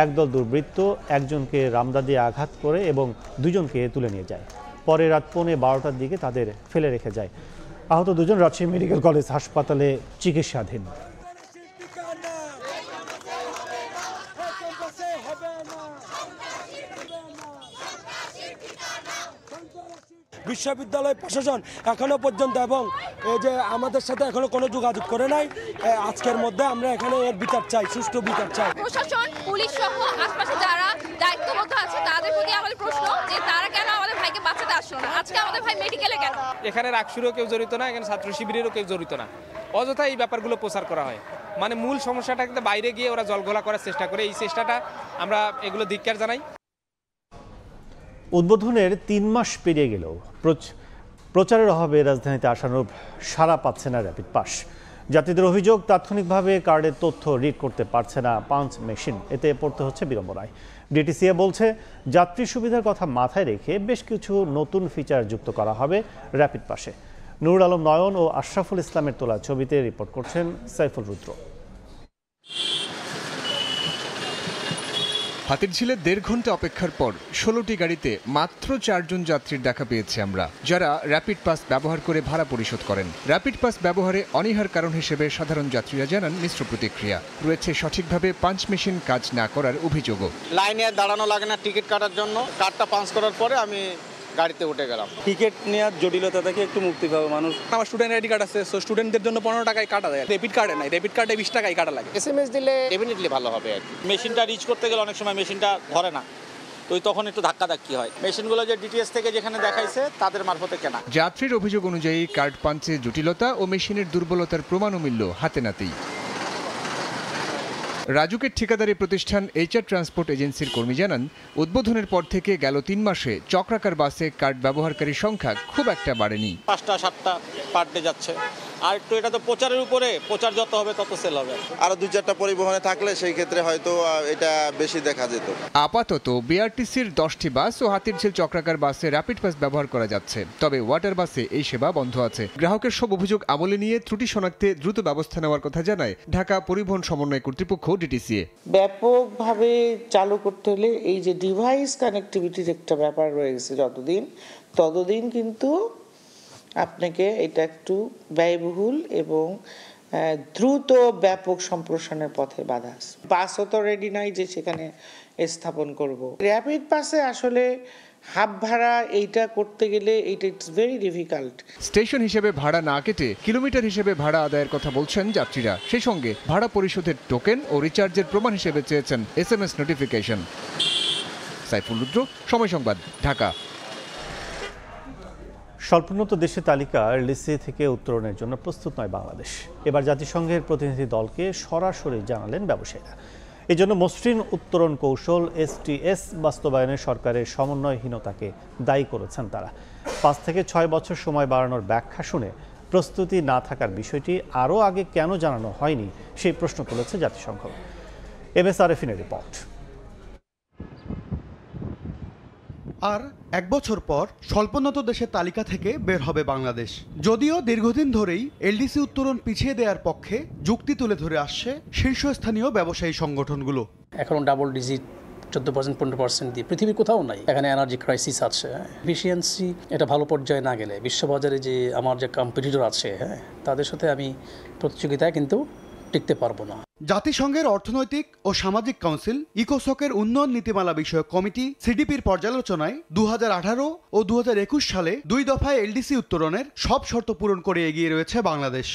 একদল দুর্বৃত্ত একজনকে রামদা দিয়ে আঘাত করে এবং 2 জনকে তুলে নিয়ে যায়। পরে রাত 12:15টার দিকে তাদের ফেলে রেখে যায়। আহত 2 জন রাজশাহী মেডিকেল কলেজ হাসপাতালে চিকিৎসাধীন। বিশ্ববিদ্যালয় প্রশাসন এখনো পর্যন্ত এবং এই যে আমাদের সাথে এখনো কোনো যোগাযোগ করে নাই। আজকের মধ্যে আমরা এখানে এর বিচার চাই, সুষ্ঠু বিচার চাই। প্রশাসন, পুলিশ সহ আশপাশে যারা দায়িত্বরত আছে তাদের প্রতি আমাদের প্রশ্ন যে তারা কেন আমাদের ভাইকে বাঁচাতে আসলো না, আজকে আমাদের ভাই মেডিকেলে কেন? এখানে রাকসুরও কেউ জড়িত না, এখানে ছাত্র শিবিরেরও কেউ জড়িত না, অযথা এই ব্যাপারগুলো প্রচার করা হয়। মানে মূল সমস্যাটাকে বাইরে গিয়ে ওরা জলঘোলা করার চেষ্টা করে, এই চেষ্টাটা আমরা এগুলো ধিক্কার জানাই। উদ্বোধনের 3 মাস পেরিয়ে গেলেও প্রচারের অভাবে রাজধানীতে আশানুরূপ সাড়া পাচ্ছে না র্যাপিড পাস। যাত্রীদের অভিযোগ, তাৎক্ষণিকভাবে কার্ডের তথ্য রিড করতে পারছে না পাঞ্চ মেশিন, এতে পড়তে হচ্ছে বিড়ম্বনায়। ডিটিসিএ বলছে যাত্রী সুবিধার কথা মাথায় রেখে বেশ কিছু নতুন ফিচার যুক্ত করা হবে র্যাপিড পাসে। নুরুল আলম নয়ন ও আশরাফুল ইসলামের তোলা ছবিতে রিপোর্ট করছেন সাইফুল রুদ্র। হাতিরঝিলে 1.5 ঘন্টা অপেক্ষার পর 16টি গাড়িতে মাত্র 4 জন যাত্রীর দেখা পেয়েছি আমরা, যারা র্যাপিড পাস ব্যবহার করে ভাড়া পরিশোধ করেন। র্যাপিড পাস ব্যবহারে অনীহার কারণ হিসেবে সাধারণ যাত্রীরা জানান মিশ্র প্রতিক্রিয়া। রয়েছে সঠিকভাবে পাঞ্চ মেশিন কাজ না করার অভিযোগও। লাইনে দাঁড়ানো লাগে না টিকিট কাটার জন্য, কার্ডটা পাঞ্চ করার পরে আমি গাড়িতে উঠে গেলাম। টিকিট নেওয়ার জটিলতা থেকে একটু মুক্তি পাবে মানুষ। আমার স্টুডেন্ট আইডি কার্ড আছে, সো স্টুডেন্টদের জন্য 15 টাকায় কাটা যায়। ডেবিট কার্ডে নাই, ডেবিট কার্ডে 20 টাকায় কাটা লাগে। SMS দিলে ডেফিনেটলি ভালো হবে। মেশিনটা রিচ করতে গেলে অনেক সময় মেশিনটা ধরে না, তো তখন একটু ধাক্কি হয়। মেশিনগুলো যে ডিটিএস থেকে যেখানে দেখাইছে তাদের মারফতে কেনা। যাত্রীর অভিযোগ অনুযায়ী কার্ড পাঞ্চে জটিলতা ও মেশিনের দুর্বলতার প্রমাণও মিলল হাতে নাতেই। রাজুকের ঠিকাদারি প্রতিষ্ঠান HR ট্রান্সপোর্ট এজেন্সির কর্মী জানান, উদ্বোধনের পর থেকে গেল 3 মাসে চক্রাকার বাসে কার্ড ব্যবহারকারীর সংখ্যা খুব একটা বাড়েনি। 5টা-7টা পার ডে যাচ্ছে। আর একটু এটা তো প্রচারের উপরে, প্রচার যত হবে তত সেল হবে। আরো 2-4টা পরিবহনে থাকলে সেই ক্ষেত্রে হয়তো এটা বেশি দেখা যেত। আপাতত BRTCর 10টি বাস ও হাতিরঝিল চক্রাকার বাসে র্যাপিড পাস ব্যবহার করা যাচ্ছে, তবে ওয়াটার বাসে এই সেবা বন্ধ আছে। গ্রাহকের সব অভিযোগ আমলে নিয়ে ত্রুটি শনাক্তে দ্রুত ব্যবস্থা নেওয়ার কথা জানায় ঢাকা পরিবহন সমন্বয় কর্তৃপক্ষ DTCA। ব্যাপকভাবে চালু করতে হলে এই যে ডিভাইস কানেক্টিভিটির একটা ব্যাপার রয়ে গেছে, ততদিন কিন্তু আপনাকে এটা একটু ব্যয়বহুল এবং দ্রুত ব্যাপক সম্প্রসারণের পথে বাধা আছে। বাসও তো রেডি নাই যে সেখানে স্থাপন করব। র্যাপিড পাসে আসলে হাফ ভাড়া এইটা করতে গেলে এইটা ইটস ভেরি ডিফিকাল্ট। স্টেশন হিসেবে ভাড়া না কেটে কিলোমিটার হিসেবে ভাড়া আদায়ের কথা বলছেন যাত্রীরা। সেই সঙ্গে ভাড়া পরিশোধের টোকেন ও রিচার্জের প্রমাণ হিসেবে চেয়েছেন SMS নোটিফিকেশন। সাইফুল রুদ্র, সময় সংবাদ, ঢাকা। স্বল্পোন্নত দেশের তালিকা এলডিসি থেকে উত্তরণের জন্য প্রস্তুত নয় বাংলাদেশ। এবার জাতিসংঘের প্রতিনিধি দলকে সরাসরি জানালেন ব্যবসায়ীরা। এই জন্য মসৃণ উত্তরণ কৌশল STS বাস্তবায়নে সরকারের সমন্বয়হীনতাকে দায়ী করেছেন তারা। 5 থেকে 6 বছর সময় বাড়ানোর ব্যাখ্যা শুনে প্রস্তুতি না থাকার বিষয়টি আরও আগে কেন জানানো হয়নি সেই প্রশ্ন তুলেছে জাতিসংঘ। MS আরেফিনের report. আর 1 বছর পর স্বল্পোন্নত দেশের তালিকা থেকে বের হবে বাংলাদেশ। যদিও দীর্ঘদিন ধরেই এলডিসি উত্তরণ পিছিয়ে দেওয়ার পক্ষে যুক্তি তুলে ধরে আসছে শীর্ষস্থানীয় ব্যবসায়ী সংগঠনগুলো। এখন ডাবল ডিজিট 14% 15% দিয়ে পৃথিবীর কোথাও নাই। এখানে এনার্জি ক্রাইসিস আছে, এফিসিয়েন্সি এটা ভালো পর্যায়ে না গেলে বিশ্ববাজারে যে আমার যে কম্পিটিটর আছে তাদের সাথে আমি প্রতিযোগিতায় কিন্তু টিকতে পারবো না। জাতিসংঘের অর্থনৈতিক ও সামাজিক কাউন্সিল ইকোসকের উন্নয়ন নীতিমালা বিষয়ক কমিটি CDPর পর্যালোচনায় 2018 ও 2021 সালে 2 দফায় এলডিসি উত্তরণের সব শর্ত পূরণ করে এগিয়ে রয়েছে বাংলাদেশ।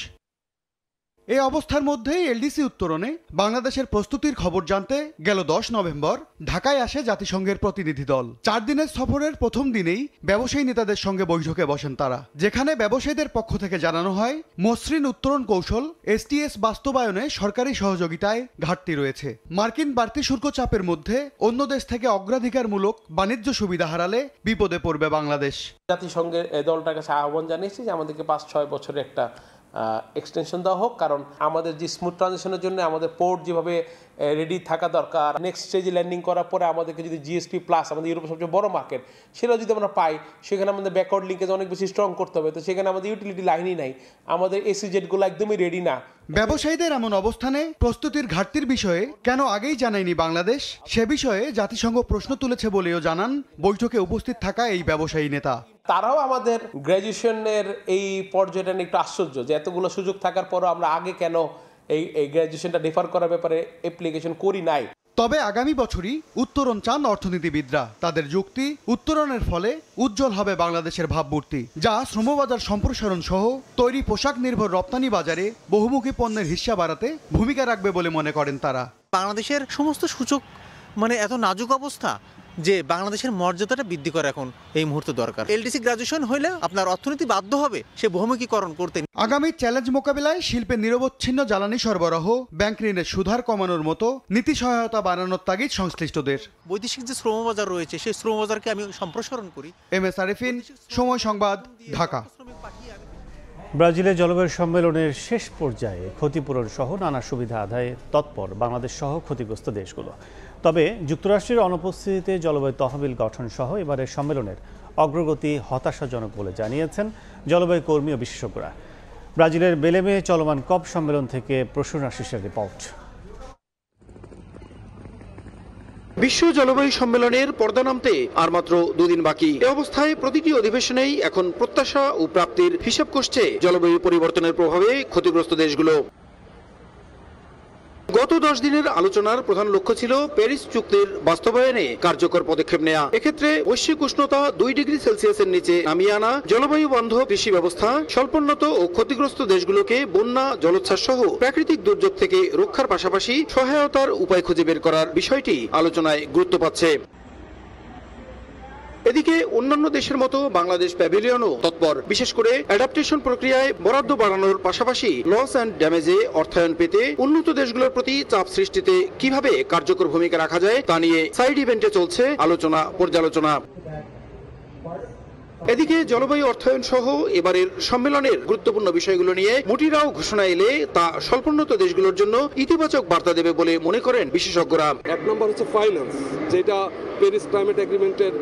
এই অবস্থার মধ্যেই এলডিসি উত্তরণে বাংলাদেশের প্রস্তুতির খবর জানতে গেল 10 নভেম্বর ঢাকায় আসে জাতিসংঘের প্রতিনিধি দল। 4 দিনের সফরের প্রথম দিনেই ব্যবসায়ী নেতাদের সঙ্গে বৈঠকে বসেন তারা, যেখানে ব্যবসায়ীদের পক্ষ থেকে জানানো হয় মসৃণ উত্তরণ কৌশল STS বাস্তবায়নে সরকারি সহযোগিতায় ঘাটতি রয়েছে। মার্কিন বাড়তি শুল্ক চাপের মধ্যে অন্য দেশ থেকে অগ্রাধিকারমূলক বাণিজ্য সুবিধা হারালে বিপদে পড়বে বাংলাদেশ। জাতিসংঘের এই দলটার কাছে আহ্বান জানিয়েছি যে আমাদেরকে 5-6 বছরের একটা এক্সটেনশন দেওয়া হোক, কারণ আমাদের যে স্মুথ ট্রানজিশনের জন্য আমাদের পোর্ট যেভাবে রেডি থাকা দরকার, নেক্সট স্টেজে ল্যান্ডিং করার পরে আমাদেরকে যদি GSP প্লাস আমাদের ইউরোপের সবচেয়ে বড় মার্কেট সেটা যদি আমরা পাই, সেখানে আমাদের ব্যাকওয়ার্ড লিঙ্কেজ অনেক বেশি স্ট্রং করতে হবে। তো সেখানে আমাদের ইউটিলিটি লাইনই নাই, আমাদের SEZ-গুলো একদমই রেডি না। ব্যবসায়ীদের এমন অবস্থানে প্রস্তুতির ঘাটতির বিষয়ে কেন আগেই জানায়নি বাংলাদেশ, সে বিষয়ে জাতিসংঘ প্রশ্ন তুলেছে বলেও জানান বৈঠকে উপস্থিত থাকা এই ব্যবসায়ী নেতা। তারাও আমাদের গ্র্যাজুয়েশনের এই পর্যায়টা নিয়ে একটু আশ্চর্য যে এতগুলো সুযোগ থাকার পরও আমরা আগে কেন এই গ্র্যাজুয়েশনটা ডিফার করার ব্যাপারে অ্যাপ্লিকেশন করি নাই। তবে আগামী বছরই উত্তরণ চান অর্থনীতিবিদরা। তাদের যুক্তি, উত্তরণের ফলে উজ্জ্বল হবে বাংলাদেশের ভাবমূর্তি, যা শ্রমবাজার সম্প্রসারণ সহ তৈরি পোশাক নির্ভর রপ্তানি বাজারে বহুমুখী পণ্যের হিস্যা বাড়াতে ভূমিকা রাখবে বলে মনে করেন তারা। বাংলাদেশের সমস্ত সূচক এত নাজুক অবস্থা যে বাংলাদেশের মর্যাদাটা বৃদ্ধি করা এখন এই মুহূর্তে দরকার। এলডিসি গ্রাজুয়েশন হইলে আপনার অর্থনীতি বাধ্য হবে সে বহুমুখীকরণ করতে। আগামী চ্যালেঞ্জ মোকাবিলায় শিল্পের নিরবচ্ছিন্ন জ্বালানি সরবরাহ, ব্যাংক ঋণের সুদহার কমানোর মতো নীতি সহায়তা বাড়ানোর তাগিদ সংশ্লিষ্টদের। বৈদেশিক যে শ্রমবাজার রয়েছে সেই শ্রমবাজারকে আমি সম্প্রসারণ করি। MS আরিফিন, সময় সংবাদ, ঢাকা। ব্রাজিলের জলবায়ু সম্মেলনের শেষ পর্যায়ে ক্ষতিপূরণ সহ নানা সুবিধা আদায়ে তৎপর বাংলাদেশ সহ ক্ষতিগ্রস্ত দেশগুলো। তবে যুক্তরাষ্ট্রের অনুপস্থিতিতে জলবায়ু তহবিল গঠন সহ এবারের সম্মেলনের অগ্রগতি হতাশাজনক বলে জানিয়েছেন জলবায়ু কর্মী ও বিশেষজ্ঞরা। ব্রাজিলের বেলেমে চলমান কপ সম্মেলন থেকে প্রসূন আশিসের রিপোর্ট। বিশ্ব জলবায়ু সম্মেলনের পর্দা নামতে আর মাত্র দুদিন বাকি। এ অবস্থায় প্রতিটি অধিবেশনেই এখন প্রত্যাশা ও প্রাপ্তির হিসাব কষছে জলবায়ু পরিবর্তনের প্রভাবে ক্ষতিগ্রস্ত দেশগুলো। গত 10 দিনের আলোচনার প্রধান লক্ষ্য ছিল প্যারিস চুক্তির বাস্তবায়নে কার্যকর পদক্ষেপ নেওয়া। এক্ষেত্রে বৈশ্বিক উষ্ণতা 2 ডিগ্রি সেলসিয়াসের নিচে নামিয়ে আনা, জলবায়ু বান্ধব কৃষি ব্যবস্থা, স্বল্পোন্নত ও ক্ষতিগ্রস্ত দেশগুলোকে বন্যা, জলোচ্ছ্বাস সহ প্রাকৃতিক দুর্যোগ থেকে রক্ষার পাশাপাশি সহায়তার উপায় খুঁজে বের করার বিষয়টি আলোচনায় গুরুত্ব পাচ্ছে। এদিকে অন্যান্য দেশের মতো বাংলাদেশ প্যাভিলিয়নও তৎপর। বিশেষ করে অ্যাডাপ্টেশন প্রক্রিয়ায় বরাদ্দ বাড়ানোর পাশাপাশি লস অ্যান্ড ড্যামেজে অর্থায়ন পেতে উন্নত দেশগুলোর প্রতি চাপ সৃষ্টিতে কিভাবে কার্যকর ভূমিকা রাখা যায় তা নিয়ে সাইড ইভেন্টে চলছে আলোচনা পর্যালোচনা। এদিকে জলবায়ু অর্থায়ন সহ এবারের সম্মেলনের গুরুত্বপূর্ণ বিষয়গুলো নিয়ে মুটিরাও ঘোষণা এলে তা স্বল্পোন্নত দেশগুলোর জন্য ইতিবাচক বার্তা দেবে বলে মনে করেন বিশেষজ্ঞরা। 1 নম্বর হচ্ছে ফাইন্যান্স, যেটা প্যারিস ক্লাইমেট এগ্রিমেন্টের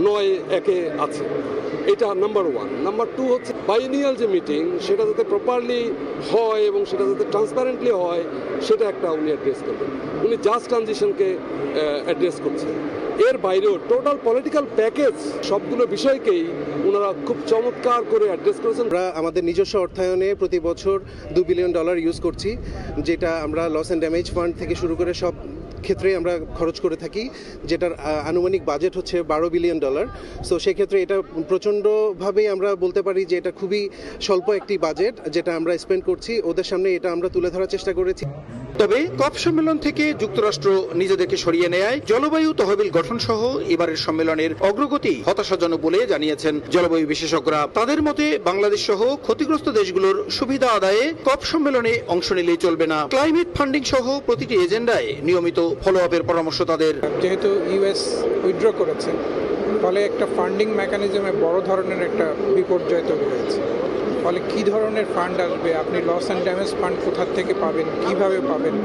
9(1)-এ আছে, এটা নাম্বার 1। নাম্বার 2 হচ্ছে বাইনিয়াল যে মিটিং, সেটা যাতে প্রপারলি হয় এবং সেটা যাতে ট্রান্সপারেন্টলি হয়, সেটা একটা উনি অ্যাড্রেস করবেন। উনি জাস্ট ট্রানজিশনকে অ্যাড্রেস করছেন। এর বাইরেও টোটাল পলিটিক্যাল প্যাকেজ সবগুলো বিষয়কেই ওনারা খুব চমৎকার করে অ্যাড্রেস করেছেন। আমরা আমাদের নিজস্ব অর্থায়নে প্রতি বছর $2 বিলিয়ন ইউজ করছি, যেটা আমরা লস অ্যান্ড ড্যামেজ ফান্ড থেকে শুরু করে সব ক্ষেত্রে আমরা খরচ করে থাকি, যেটার আনুমানিক বাজেট হচ্ছে $12 বিলিয়ন। সো সেক্ষেত্রে এটা প্রচণ্ডভাবেই আমরা বলতে পারি যে এটা খুবই স্বল্প একটি বাজেট যেটা আমরা স্পেন্ড করছি। ওদের সামনে এটা আমরা তুলে ধরার চেষ্টা করেছি। তবে কপ সম্মেলন থেকে যুক্তরাষ্ট্র নিজেদেরকে সরিয়ে নেয় জলবায়ু তহবিল গঠন সহ এবারের সম্মেলনের অগ্রগতি হতাশাজনক বলে জানিয়েছেন জলবায়ু বিশেষজ্ঞরা। তাদের মতে বাংলাদেশ সহ ক্ষতিগ্রস্ত দেশগুলোর সুবিধা আদায়ে কপ সম্মেলনে অংশ নিলেই চলবে না। ক্লাইমেট ফান্ডিং সহ প্রতিটি এজেন্ডায় নিয়মিত ফলো আপের পরামর্শ তাদের। যেহেতু ইউএস উইথড্র করেছে, ফলে একটা ফান্ডিং মেকানিজমে বড় ধরনের একটা বিপর্যয় তৈরি হয়েছে। ফলে কী ধরনের ফান্ড আসবে, আপনি লস অ্যান্ড ড্যামেজ ফান্ড কোথা থেকে পাবেন, কিভাবে পাবেন,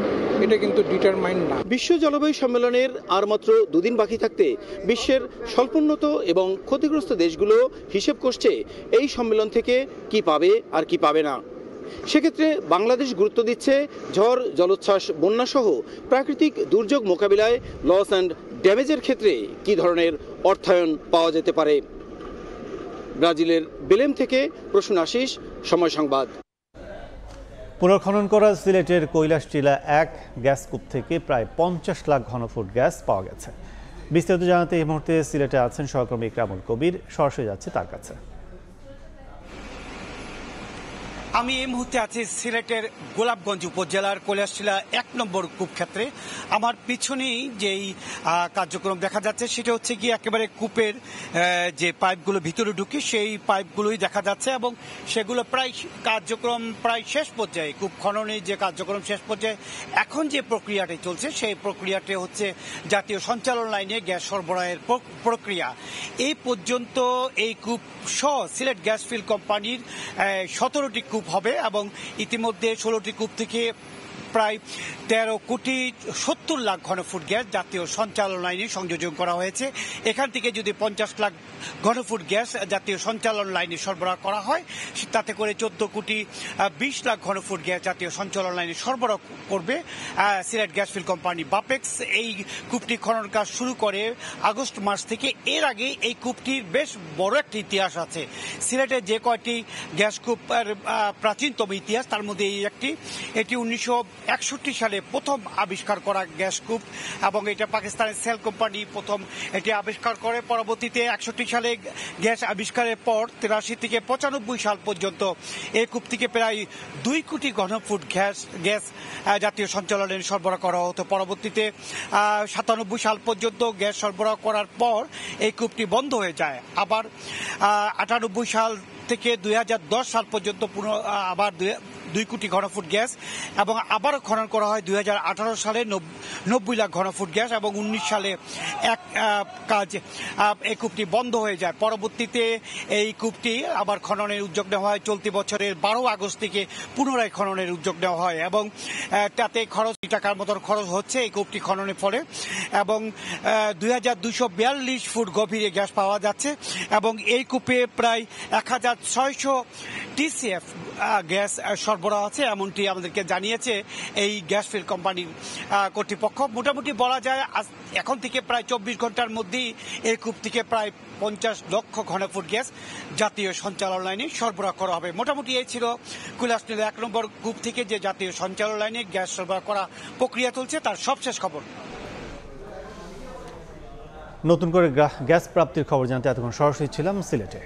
এটা কিন্তু ডিটারমাইন্ড না। বিশ্ব জলবায়ু সম্মেলনের আর মাত্র দুদিন বাকি থাকতে বিশ্বের স্বল্পোন্নত এবং ক্ষতিগ্রস্ত দেশগুলো হিসেব করছে এই সম্মেলন থেকে কি পাবে আর কি পাবে না। সেক্ষেত্রে বাংলাদেশ গুরুত্ব দিচ্ছে ঝড়, জলোচ্ছ্বাস, বন্যা সহ প্রাকৃতিক দুর্যোগ মোকাবিলায় লস অ্যান্ড ড্যামেজের ক্ষেত্রে কি ধরনের অর্থায়ন পাওয়া যেতে পারে। ব্রাজিলের বেলেম থেকে প্রসূন আশিস, সময় সংবাদ। পুনর্খনন করা সিলেটের কৈলাসটিলা 1 গ্যাস কূপ থেকে প্রায় 50 লাখ ঘনফুট গ্যাস পাওয়া গেছে। বিস্তারিত জানাতে এই মুহূর্তে সিলেটে আছেন সহকর্মী ইকরামুল কবির, সরাসরি যাচ্ছে তার কাছে। আমি এই মুহূর্তে আছি সিলেটের গোলাপগঞ্জ উপজেলার কৈলাসটিলা 1 নম্বর কূপ ক্ষেত্রে। আমার পিছনেই যেই কার্যক্রম দেখা যাচ্ছে সেটা হচ্ছে কি একেবারে কূপের যে পাইপগুলো ভিতরে ঢুকে সেই পাইপগুলোই দেখা যাচ্ছে এবং সেগুলো কার্যক্রম প্রায় শেষ পর্যায়ে, কূপ খননের যে কার্যক্রম শেষ পর্যায়ে। এখন যে প্রক্রিয়াটি চলছে সেই প্রক্রিয়াটি হচ্ছে জাতীয় সঞ্চালন লাইনে গ্যাস সরবরাহের প্রক্রিয়া। এই পর্যন্ত এই কূপ সহ সিলেট গ্যাস ফিল্ড কোম্পানির 17টি কূপ হবে এবং ইতিমধ্যে 16টি কূপ থেকে প্রায় 13,70,00,000 ঘনফুট গ্যাস জাতীয় সঞ্চালন লাইনে সংযোজন করা হয়েছে। এখান থেকে যদি 50 লাখ ঘনফুট গ্যাস জাতীয় সঞ্চালন লাইনে সরবরাহ করা হয়, তাতে করে 14,20,00,000 ঘনফুট গ্যাস জাতীয় সঞ্চালন লাইনে সরবরাহ করবে Sylhet gas field company Bapex. এই কূপটি খনন কাজ শুরু করে আগস্ট মাস থেকে। এর আগে এই কূপটির বেশ বড় একটি ইতিহাস আছে। সিলেটের যে কয়টি গ্যাস কূপ প্রাচীনতম ইতিহাস তার মধ্যে এটি 19 1961 সালে প্রথম আবিষ্কার করা গ্যাস কূপ এবং এটা পাকিস্তানের সেল কোম্পানি প্রথম এটি আবিষ্কার করে। পরবর্তীতে 61 সালে গ্যাস আবিষ্কারের পর 83 থেকে 95 সাল পর্যন্ত এই কূপ থেকে প্রায় 2 কোটি ঘনফুট গ্যাস জাতীয় সঞ্চালনের সরবরাহ করা হতো। পরবর্তীতে 97 সাল পর্যন্ত গ্যাস সরবরাহ করার পর এই কূপটি বন্ধ হয়ে যায়। আবার 98 সাল থেকে 2010 সাল পর্যন্ত আবার 2 কোটি ঘনফুট গ্যাস এবং আবারও খনন করা হয় 2018 সালে 90 লাখ ঘনফুট গ্যাস এবং 19 সালে এই কূপটি বন্ধ হয়ে যায়। পরবর্তীতে এই কূপটি আবার খননের উদ্যোগ নেওয়া হয়। চলতি বছরের 12 আগস্ট থেকে পুনরায় খননের উদ্যোগ নেওয়া হয় এবং তাতে খরচ টাকার মতন খরচ হচ্ছে এই কূপটি খননের ফলে এবং 2242 ফুট গভীরে গ্যাস পাওয়া যাচ্ছে এবং এই কূপে প্রায় 1600 TCF গ্যাস সরবরাহ আছে, এমনটি আমাদেরকে জানিয়েছে এই গ্যাস ফিল্ড কোম্পানির কর্তৃপক্ষ। মোটামুটি বলা যায় এখন থেকে প্রায় 24 ঘন্টার মধ্যেই এই কূপ থেকে প্রায় 50 লক্ষ ঘনফুট গ্যাস জাতীয় সঞ্চালন লাইনে সরবরাহ করা হবে। মোটামুটি এই ছিল কৈলাসনীর 1 নম্বর কূপ থেকে যে জাতীয় সঞ্চালন লাইনে গ্যাস সরবরাহ করা প্রক্রিয়া চলছে তার সবশেষ খবর। নতুন করে গ্যাস প্রাপ্তির খবর জানতে এতক্ষণ সরাসরি ছিলাম সিলেটে।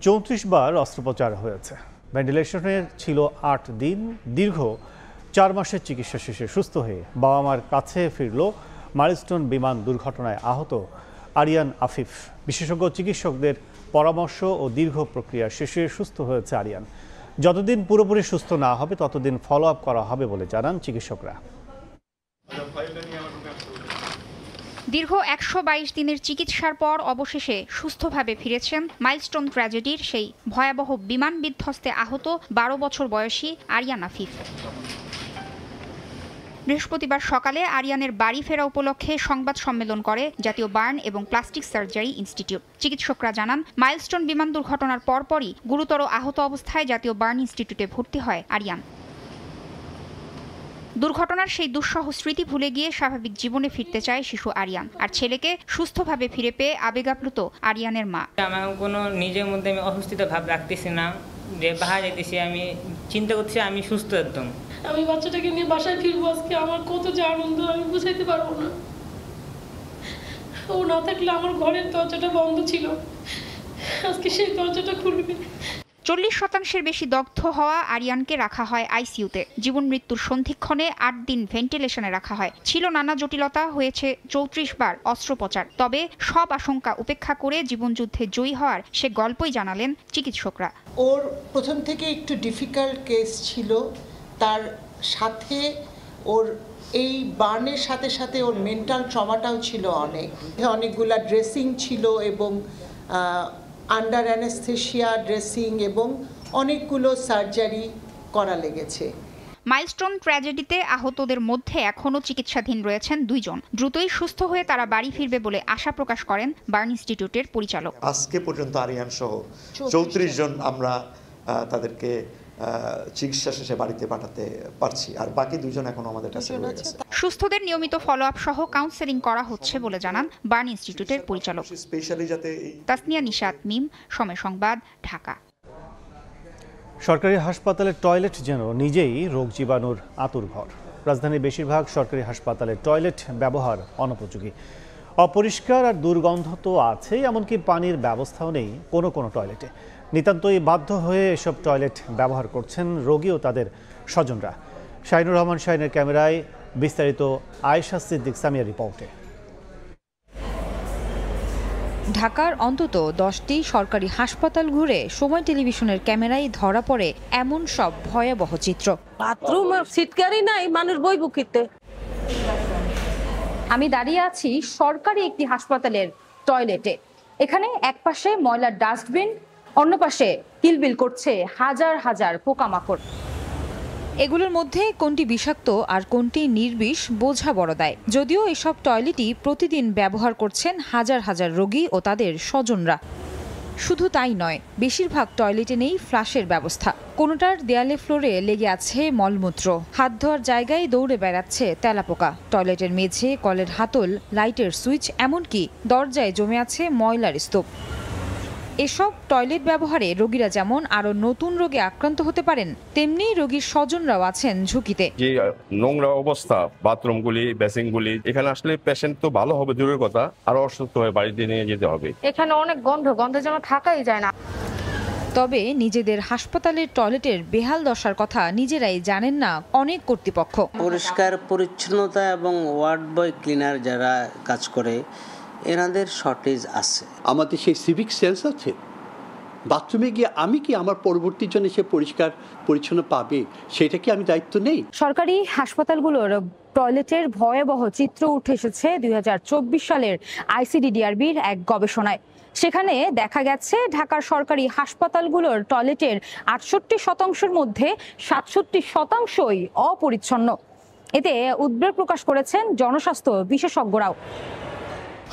34 বার অস্ত্রোপচার হয়েছে। ভেন্টিলেশনের ছিল 8 দিন। দীর্ঘ 4 মাসের চিকিৎসা শেষে সুস্থ হয়ে বাবা মার কাছে ফিরল মাইলস্টোন বিমান দুর্ঘটনায় আহত আরিয়ান আফিফ। বিশেষজ্ঞ চিকিৎসকদের পরামর্শ ও দীর্ঘ প্রক্রিয়া শেষে সুস্থ হয়েছে আরিয়ান। যতদিন পুরোপুরি সুস্থ না হবে ততদিন ফলো আপ করা হবে বলে জানান চিকিৎসকরা। দীর্ঘ 122 দিনের চিকিৎসার পর অবশেষে সুস্থভাবে ফিরেছেন মাইলস্টোন ট্র্যাজেডির সেই ভয়াবহ বিমান বিধ্বস্তে আহত 12 বছর বয়সী আরিয়ান আফিফ। বৃহস্পতিবার সকালে আরিয়ানের বাড়ি ফেরা উপলক্ষে সংবাদ সম্মেলন করে জাতীয় বার্ন এবং প্লাস্টিক সার্জারি ইনস্টিটিউট। চিকিৎসকরা জানান, মাইলস্টোন বিমান দুর্ঘটনার পরপরই গুরুতর আহত অবস্থায় জাতীয় বার্ন ইনস্টিটিউটে ভর্তি হয় আরিয়ান। দুর্ঘটনার সেই দুঃসহ স্মৃতি ভুলে গিয়ে স্বাভাবিক জীবনে ফিরতে চায় শিশু আরিয়ান। আর ছেলেকে সুস্থভাবে ফিরে পেয়ে আবেগাপ্লুত আরিয়ানের মা। আমার কোনো নিজের মধ্যে আমি অসুস্থিত ভাব রাখতেছি না, যে বাহার যেতেছি, আমি চিন্তা করছি আমি সুস্থ একদম। আমি বাচ্চাটাকে নিয়ে বাসায় ফিরবো আজকে, আমার কত যে আনন্দ আমি বুঝাইতে পারবো না। ও না থাকলে আমার ঘরের দরজাটা বন্ধ ছিল, আজকে সেই দরজাটা খুলবে। 40% বেশি দগ্ধ হওয়া আরিয়ানকে রাখা হয় আইসিইউতে। জীবন মৃত্যুর সন্ধিক্ষণে 8 দিন ভেন্টিলেশনে রাখা হয়। ছিল নানা জটিলতা, হয়েছে 34 বার অস্ত্রোপচার। তবে সব আশঙ্কা উপেক্ষা করে জীবনযুদ্ধে জয়ী হওয়ার সে গল্পই জানালেন চিকিৎসকরা। ওর প্রথম থেকে একটু ডিফিকাল্ট কেস ছিল, তার সাথে ওর এই বার্নের সাথে সাথে ওর মেন্টাল ট্রমাটাও ছিল অনেকগুলা ড্রেসিং ছিল এবং আন্ডার অ্যানেস্থেশিয়া ড্রেসিং এবং অনেকগুলো সার্জারি করা লেগেছে। মাইলস্টোন ট্র্যাজেডিতে আহতদের মধ্যে এখনও চিকিৎসাধীন রয়েছেন 2 জন। দ্রুতই সুস্থ হয়ে তারা বাড়ি ফিরবে বলে আশা প্রকাশ করেন বার্ন ইনস্টিটিউটের পরিচালক। আজকে পর্যন্ত আরিয়ান সহ 34 জন আমরা তাদেরকে চিকিৎসা শেষে বাড়িতে পাঠাতে পারছি, আর বাকি 2 জন এখন আমাদের কাছে রয়েছে। সুস্থদের নিয়মিত ফলো আপ সহ কাউন্সেলিং করা হচ্ছে বলে জানান বার্ন ইনস্টিটিউটের পরিচালক। তাসনিয়া নিশাত, মিম, সময় সংবাদ, ঢাকা। সরকারি হাসপাতালের টয়লেট যেন নিজেই রোগ জীবাণুর আতুরঘর। রাজধানীর বেশিরভাগ সরকারি হাসপাতালের টয়লেট ব্যবহার অনুপযোগী, অপরিষ্কার আর দুর্গন্ধ তো আছেই, এমনকি পানির ব্যবস্থাও নেই কোনো কোনো টয়লেটে। নিতান্তই বাধ্য হয়ে এসব টয়লেট ব্যবহার করছেন রোগী ও তাদের স্বজনরা। শাহিনুর রহমান শাহিনের ক্যামেরায় বিস্তারিত আয়েশা সিদ্দিক সামিয়ার রিপোর্টে। ঢাকার অন্তত 10টি সরকারি হাসপাতাল ঘুরে সময় টেলিভিশনের ক্যামেরায় ধরা পড়ে এমন সব ভয়াবহ চিত্র। বাথরুম সিটকারি নাই, মানুষ বইবুকিতে। আমি দাঁড়িয়ে আছি সরকারি একটি হাসপাতালের টয়লেটে। এখানে এক পাশে ময়লার ডাস্টবিন, অন্য পাশে কিলবিল করছে হাজার হাজার পোকামাকড়। এগুলোর মধ্যে কোনটি বিষাক্ত আর কোনটি নির্বিষ বোঝা বড় দায়। যদিও এসব টয়লেটই প্রতিদিন ব্যবহার করছেন হাজার হাজার রোগী ও তাদের স্বজনরা। শুধু তাই নয়, বেশিরভাগ টয়লেটে নেই ফ্লাশের ব্যবস্থা। কোনোটার দেয়ালে ফ্লোরে লেগে আছে মলমূত্র, হাত ধোয়ার জায়গায় দৌড়ে বেড়াচ্ছে তেলাপোকা। টয়লেটের মেঝে, কলের হাতল, লাইটের সুইচ, এমনকি দরজায় জমে আছে ময়লার স্তূপ। এসব টয়লেট ব্যবহারে রোগীরা যেমন আরো নতুন রোগে আক্রান্ত হতে পারেন, তেমনি রোগীর স্বজনরাও আছেন ঝুঁকিতে। যে নোংরা অবস্থা বাথরুমগুলি, বেসিনগুলি, এখানে আসলে পেশেন্ট তো ভালো হবে দূরের কথা, আরো অসুস্থ হয়ে বাড়িতে নিয়ে যেতে হবে। এখানে অনেক গন্ধ যেন থাকাই যায় না। তবে নিজেদের হাসপাতালের টয়লেটের বেহাল দশার কথা নিজেরাই জানেন না অনেক কর্তৃপক্ষ। পরিষ্কার পরিচ্ছন্নতা এবং ওয়ার্ড বয় ক্লিনার যারা কাজ করে এনাদের শর্টেজ আছে। আমাদের সেই সিভিক সেন্স আছে, বাথরুমে গিয়ে আমি কি আমার পরবর্তী জন্য সে পরিষ্কার পরিচ্ছন্ন পাবে সেটা কি আমি দায়িত্ব নেই? সরকারি হাসপাতালগুলোর টয়লেটের ভয়াবহ চিত্র উঠে এসেছে 2024 সালের আইসিডিডিআরবির এক গবেষণায়। সেখানে দেখা গেছে ঢাকার সরকারি হাসপাতালগুলোর টয়লেটের 68% মধ্যে 67%ই অপরিচ্ছন্ন। এতে উদ্বেগ প্রকাশ করেছেন জনস্বাস্থ্য বিশেষজ্ঞরাও।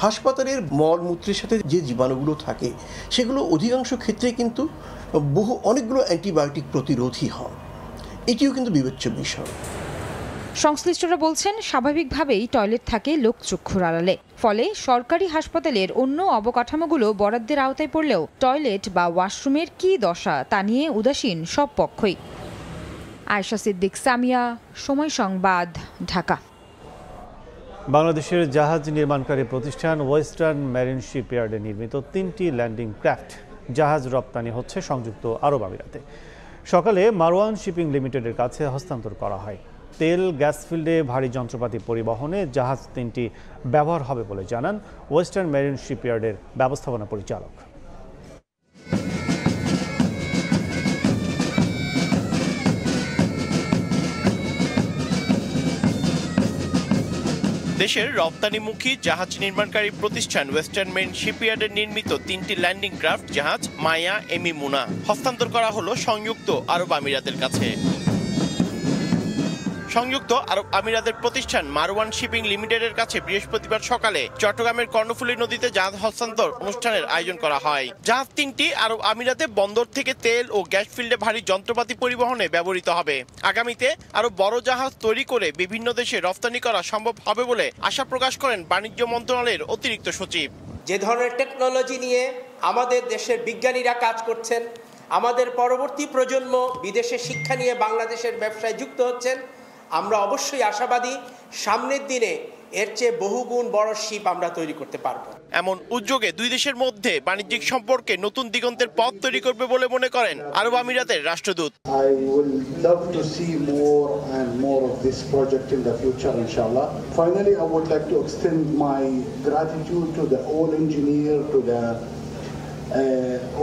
হাসপাতালের মলমূত্রের সাথে যে জীবাণুগুলো থাকে সেগুলো অধিকাংশ ক্ষেত্রে কিন্তু অনেকগুলো অ্যান্টিবায়োটিক প্রতিরোধী হয়, এটিও কিন্তু বিবেচ্য বিষয়। সংশ্লিষ্টরা বলছেন স্বাভাবিকভাবেই টয়লেট থাকে লোকচক্ষুর আড়ালে, ফলে সরকারি হাসপাতালের অন্য অবকাঠামোগুলো বরাদ্দের আওতায় পড়লেও টয়লেট বা ওয়াশরুমের কী দশা তা নিয়ে উদাসীন সব পক্ষই। আয়েশা সিদ্দিক, সামিয়া, সময় সংবাদ, ঢাকা। বাংলাদেশের জাহাজ নির্মাণকারী প্রতিষ্ঠান ওয়েস্টার্ন মেরিন শিপইয়ার্ডে নির্মিত 3টি ল্যান্ডিং ক্রাফট জাহাজ রপ্তানি হচ্ছে সংযুক্ত আরব আমিরাতে। সকালে মারওয়ান শিপিং লিমিটেডের কাছে হস্তান্তর করা হয়। তেল গ্যাস ফিল্ডে ভারী যন্ত্রপাতি পরিবহনে জাহাজ 3টি ব্যবহার হবে বলে জানান ওয়েস্টার্ন মেরিন শিপইয়ার্ডের ব্যবস্থাপনা পরিচালক। দেশের রপ্তানিমুখী জাহাজ নির্মাণকারী প্রতিষ্ঠান ওয়েস্টার্ন মেরিন শিপইয়ার্ডের নির্মিত 3টি ল্যান্ডিং ক্রাফট জাহাজ মায়া, এমি, মুনা হস্তান্তর করা হলো সংযুক্ত আরব আমিরাতের কাছে। সংযুক্ত আরব আমিরাতের প্রতিষ্ঠান মারওয়ান শিপিং লিমিটেডের কাছে বৃহস্পতিবার সকালে চট্টগ্রামের কর্ণফুলী নদীতে জাহাজ হস্তান্তর অনুষ্ঠানের আয়োজন করা হয়। জাহাজ 3টি আরব আমিরাতে বন্দর থেকে তেল ও গ্যাস ফিল্ডে ভারী যন্ত্রপাতি পরিবহনে ব্যবহৃত হবে। আগামীতে আরো বড় জাহাজ তৈরি করে বিভিন্ন দেশে রপ্তানি করা সম্ভব হবে বলে আশা প্রকাশ করেন বাণিজ্য মন্ত্রণালয়ের অতিরিক্ত সচিব। যে ধরনের টেকনোলজি নিয়ে আমাদের দেশের বিজ্ঞানীরা কাজ করছেন, আমাদের পরবর্তী প্রজন্ম বিদেশে শিক্ষা নিয়ে বাংলাদেশের ব্যবসায় যুক্ত হচ্ছেন, আমরা অবশ্যই আশাবাদী সামনের দিনে এর চেয়ে বহুগুণ বড় শিপ আমরা তৈরি করতে পারব। এমন উদ্যোগে দুই দেশের মধ্যে বাণিজ্যিক সম্পর্কে নতুন দিগন্তের পথ তৈরি করবে বলে মনে করেন আরব আমিরাতের রাষ্ট্রদূত। I would love to see more and more of this project in the future, inshallah. Finally, I would like to extend my gratitude to the all engineer, to the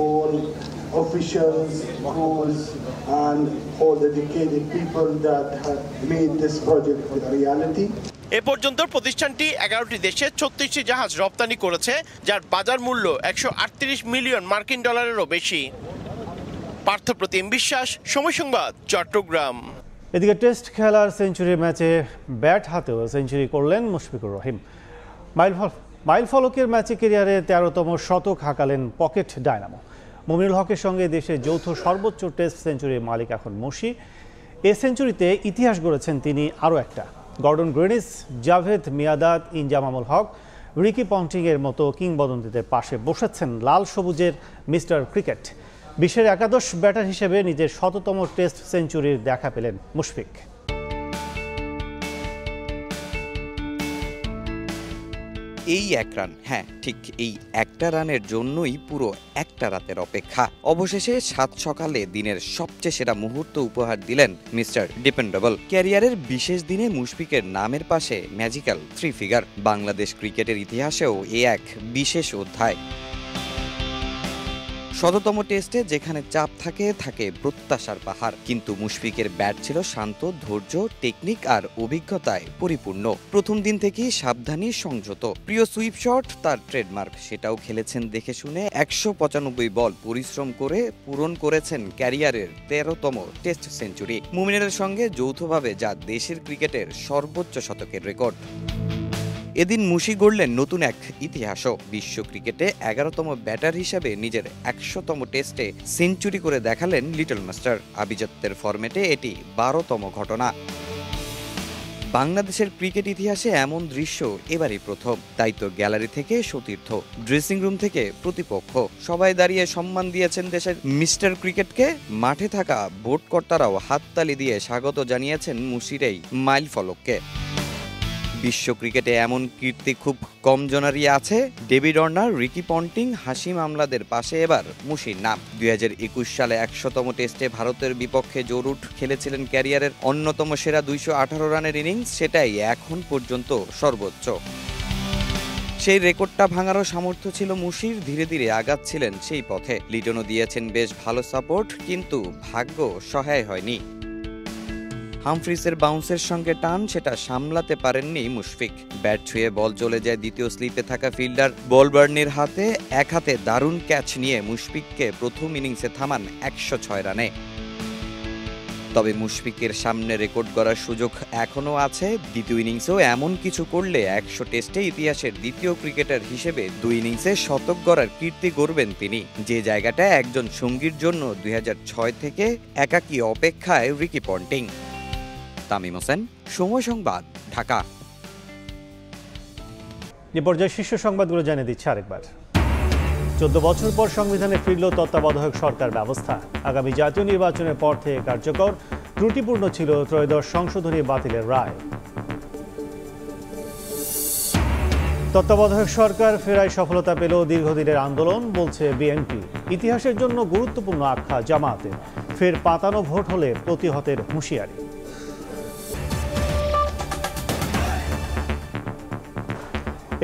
all officials, crews, and all dedicated people that have made this project a reality. এ পর্যন্ত প্রতিষ্ঠানটি 11টি দেশে 36টি জাহাজ রপ্তানি করেছে, যার বাজার মূল্য 138 million মার্কিন ডলারেরও বেশি। পার্থপ্রতিম বিশ্বাস, সময় সংবাদ, চট্টগ্রাম। এদিকে টেস্ট খেলার সেঞ্চুরি ম্যাচে ব্যাট হাতেও সেঞ্চুরি করলেন মুশফিকুর রহিম। মাইল ফলকের ম্যাচে ক্যারিয়ারে 13তম শতক হাঁকালেন পকেট ডায়নামো। মুমিনুল হকের সঙ্গে দেশের যৌথ সর্বোচ্চ টেস্ট সেঞ্চুরির মালিক এখন মুশি। এ সেঞ্চুরিতে ইতিহাস গড়েছেন তিনি আরও একটা। গর্ডন গ্রেনিস, জাভেদ মিয়াদাদ, ইনজামামুল হক, রিকি পন্টিংয়ের মতো কিংবদন্তিদের পাশে বসেছেন লাল সবুজের মিস্টার ক্রিকেট। বিশ্বের একাদশ ব্যাটার হিসেবে নিজের 100তম টেস্ট সেঞ্চুরির দেখা পেলেন মুশফিক। এই এক রান, হ্যাঁ ঠিক এই একটা রানের জন্যই পুরো একটা রাতের অপেক্ষা। অবশেষে 7 সকালে দিনের সবচেয়ে সেরা মুহূর্ত উপহার দিলেন মিস্টার ডিপেন্ডেবল। ক্যারিয়ারের বিশেষ দিনে মুশফিকের নামের পাশে ম্যাজিক্যাল 3 ফিগার। বাংলাদেশ ক্রিকেটের ইতিহাসেও এ এক বিশেষ অধ্যায়। 100তম টেস্টে যেখানে চাপ থাকে প্রত্যাশার পাহাড়, কিন্তু মুশফিকের ব্যাট ছিল শান্ত, ধৈর্য, টেকনিক আর অভিজ্ঞতায় পরিপূর্ণ। প্রথম দিন থেকেই সাবধানী, সংযত। প্রিয় সুইপ শট তার ট্রেডমার্ক, সেটাও খেলেছেন দেখে শুনে। 195 বল পরিশ্রম করে পূরণ করেছেন ক্যারিয়ারের 13তম টেস্ট সেঞ্চুরি। মুমিনের সঙ্গে যৌথভাবে যা দেশের ক্রিকেটের সর্বোচ্চ শতকের রেকর্ড। এদিন মুশি গড়লেন নতুন এক ইতিহাসও। বিশ্ব ক্রিকেটে 11তম ব্যাটার হিসেবে নিজের 100তম টেস্টে সেঞ্চুরি করে দেখালেন লিটল মাস্টার। আভিজাত্যের ফরম্যাটে এটি 12তম ঘটনা। বাংলাদেশের ক্রিকেট ইতিহাসে এমন দৃশ্য এবারই প্রথম। তাই তো গ্যালারি থেকে সতীর্থ, ড্রেসিং রুম থেকে প্রতিপক্ষ, সবাই দাঁড়িয়ে সম্মান দিয়েছেন দেশের মিস্টার ক্রিকেটকে। মাঠে থাকা বোর্ড কর্তারাও হাততালি দিয়ে স্বাগত জানিয়েছেন মুশির এই মাইল ফলককে। বিশ্ব ক্রিকেটে এমন কীর্তি খুব কম জনারই আছে। David Warner, Ricky Ponting, Hashim আমলাদের পাশে এবার মুশির নাম। 2021 সালে 100তম টেস্টে ভারতের বিপক্ষে জরুট খেলেছিলেন ক্যারিয়ারের অন্যতম সেরা 218 রানের ইনিংস। সেটাই এখন পর্যন্ত সর্বোচ্চ। সেই রেকর্ডটা ভাঙারও সামর্থ্য ছিল মুশির। ধীরে ধীরে আগাচ্ছিলেন সেই পথে। লিটনও দিয়েছেন বেশ ভালো সাপোর্ট, কিন্তু ভাগ্য সহায় হয়নি। হামফ্রিসের বাউন্সের সঙ্গে টান, সেটা সামলাতে পারেননি মুশফিক। ব্যাট ছুঁয়ে বল চলে যায় দ্বিতীয় স্লিপে থাকা ফিল্ডার বলবার্নির হাতে। এক হাতে দারুণ ক্যাচ নিয়ে মুশফিককে প্রথম ইনিংসে থামান 106 রানে। তবে মুশফিকের সামনে রেকর্ড গড়ার সুযোগ এখনও আছে। দ্বিতীয় ইনিংসেও এমন কিছু করলে 100 টেস্টে ইতিহাসের দ্বিতীয় ক্রিকেটার হিসেবে 2 ইনিংসে শতক গড়ার কীর্তি গড়বেন তিনি, যে জায়গাটা একজন সঙ্গীর জন্য 2006 থেকে একাকী অপেক্ষায় রিকি পন্টিং। তামিম হোসেন, সময় সংবাদ, ঢাকা। এ পর্যায়ে শীর্ষ সংবাদগুলো জানিয়ে দিচ্ছে আরেকবার। 14 বছর পর সংবিধানে ফিরল তত্ত্বাবধায়ক সরকার ব্যবস্থা। আগামী জাতীয় নির্বাচনের পর থেকে কার্যকর। ত্রুটিপূর্ণ ছিল ত্রয়োদশ সংশোধনী বাতিলের রায়। তত্ত্বাবধায়ক সরকার ফেরায় সফলতা পেল দীর্ঘদিনের আন্দোলন, বলছে বিএনপি। ইতিহাসের জন্য গুরুত্বপূর্ণ আখ্যা জামায়াতের। ফের পাতানো ভোট হলে প্রতিহতের হুঁশিয়ারি।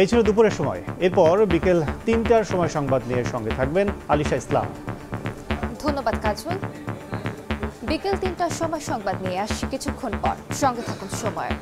এই ছিল দুপুরের সময়। এরপর বিকেল 3টার সময় সংবাদ নিয়ে সঙ্গে থাকবেন আলিশা ইসলাম। ধন্যবাদ কাজল। বিকেল 3টার সময় সংবাদ নিয়ে আসছি কিছুক্ষণ পর। সঙ্গে থাকুন সময়।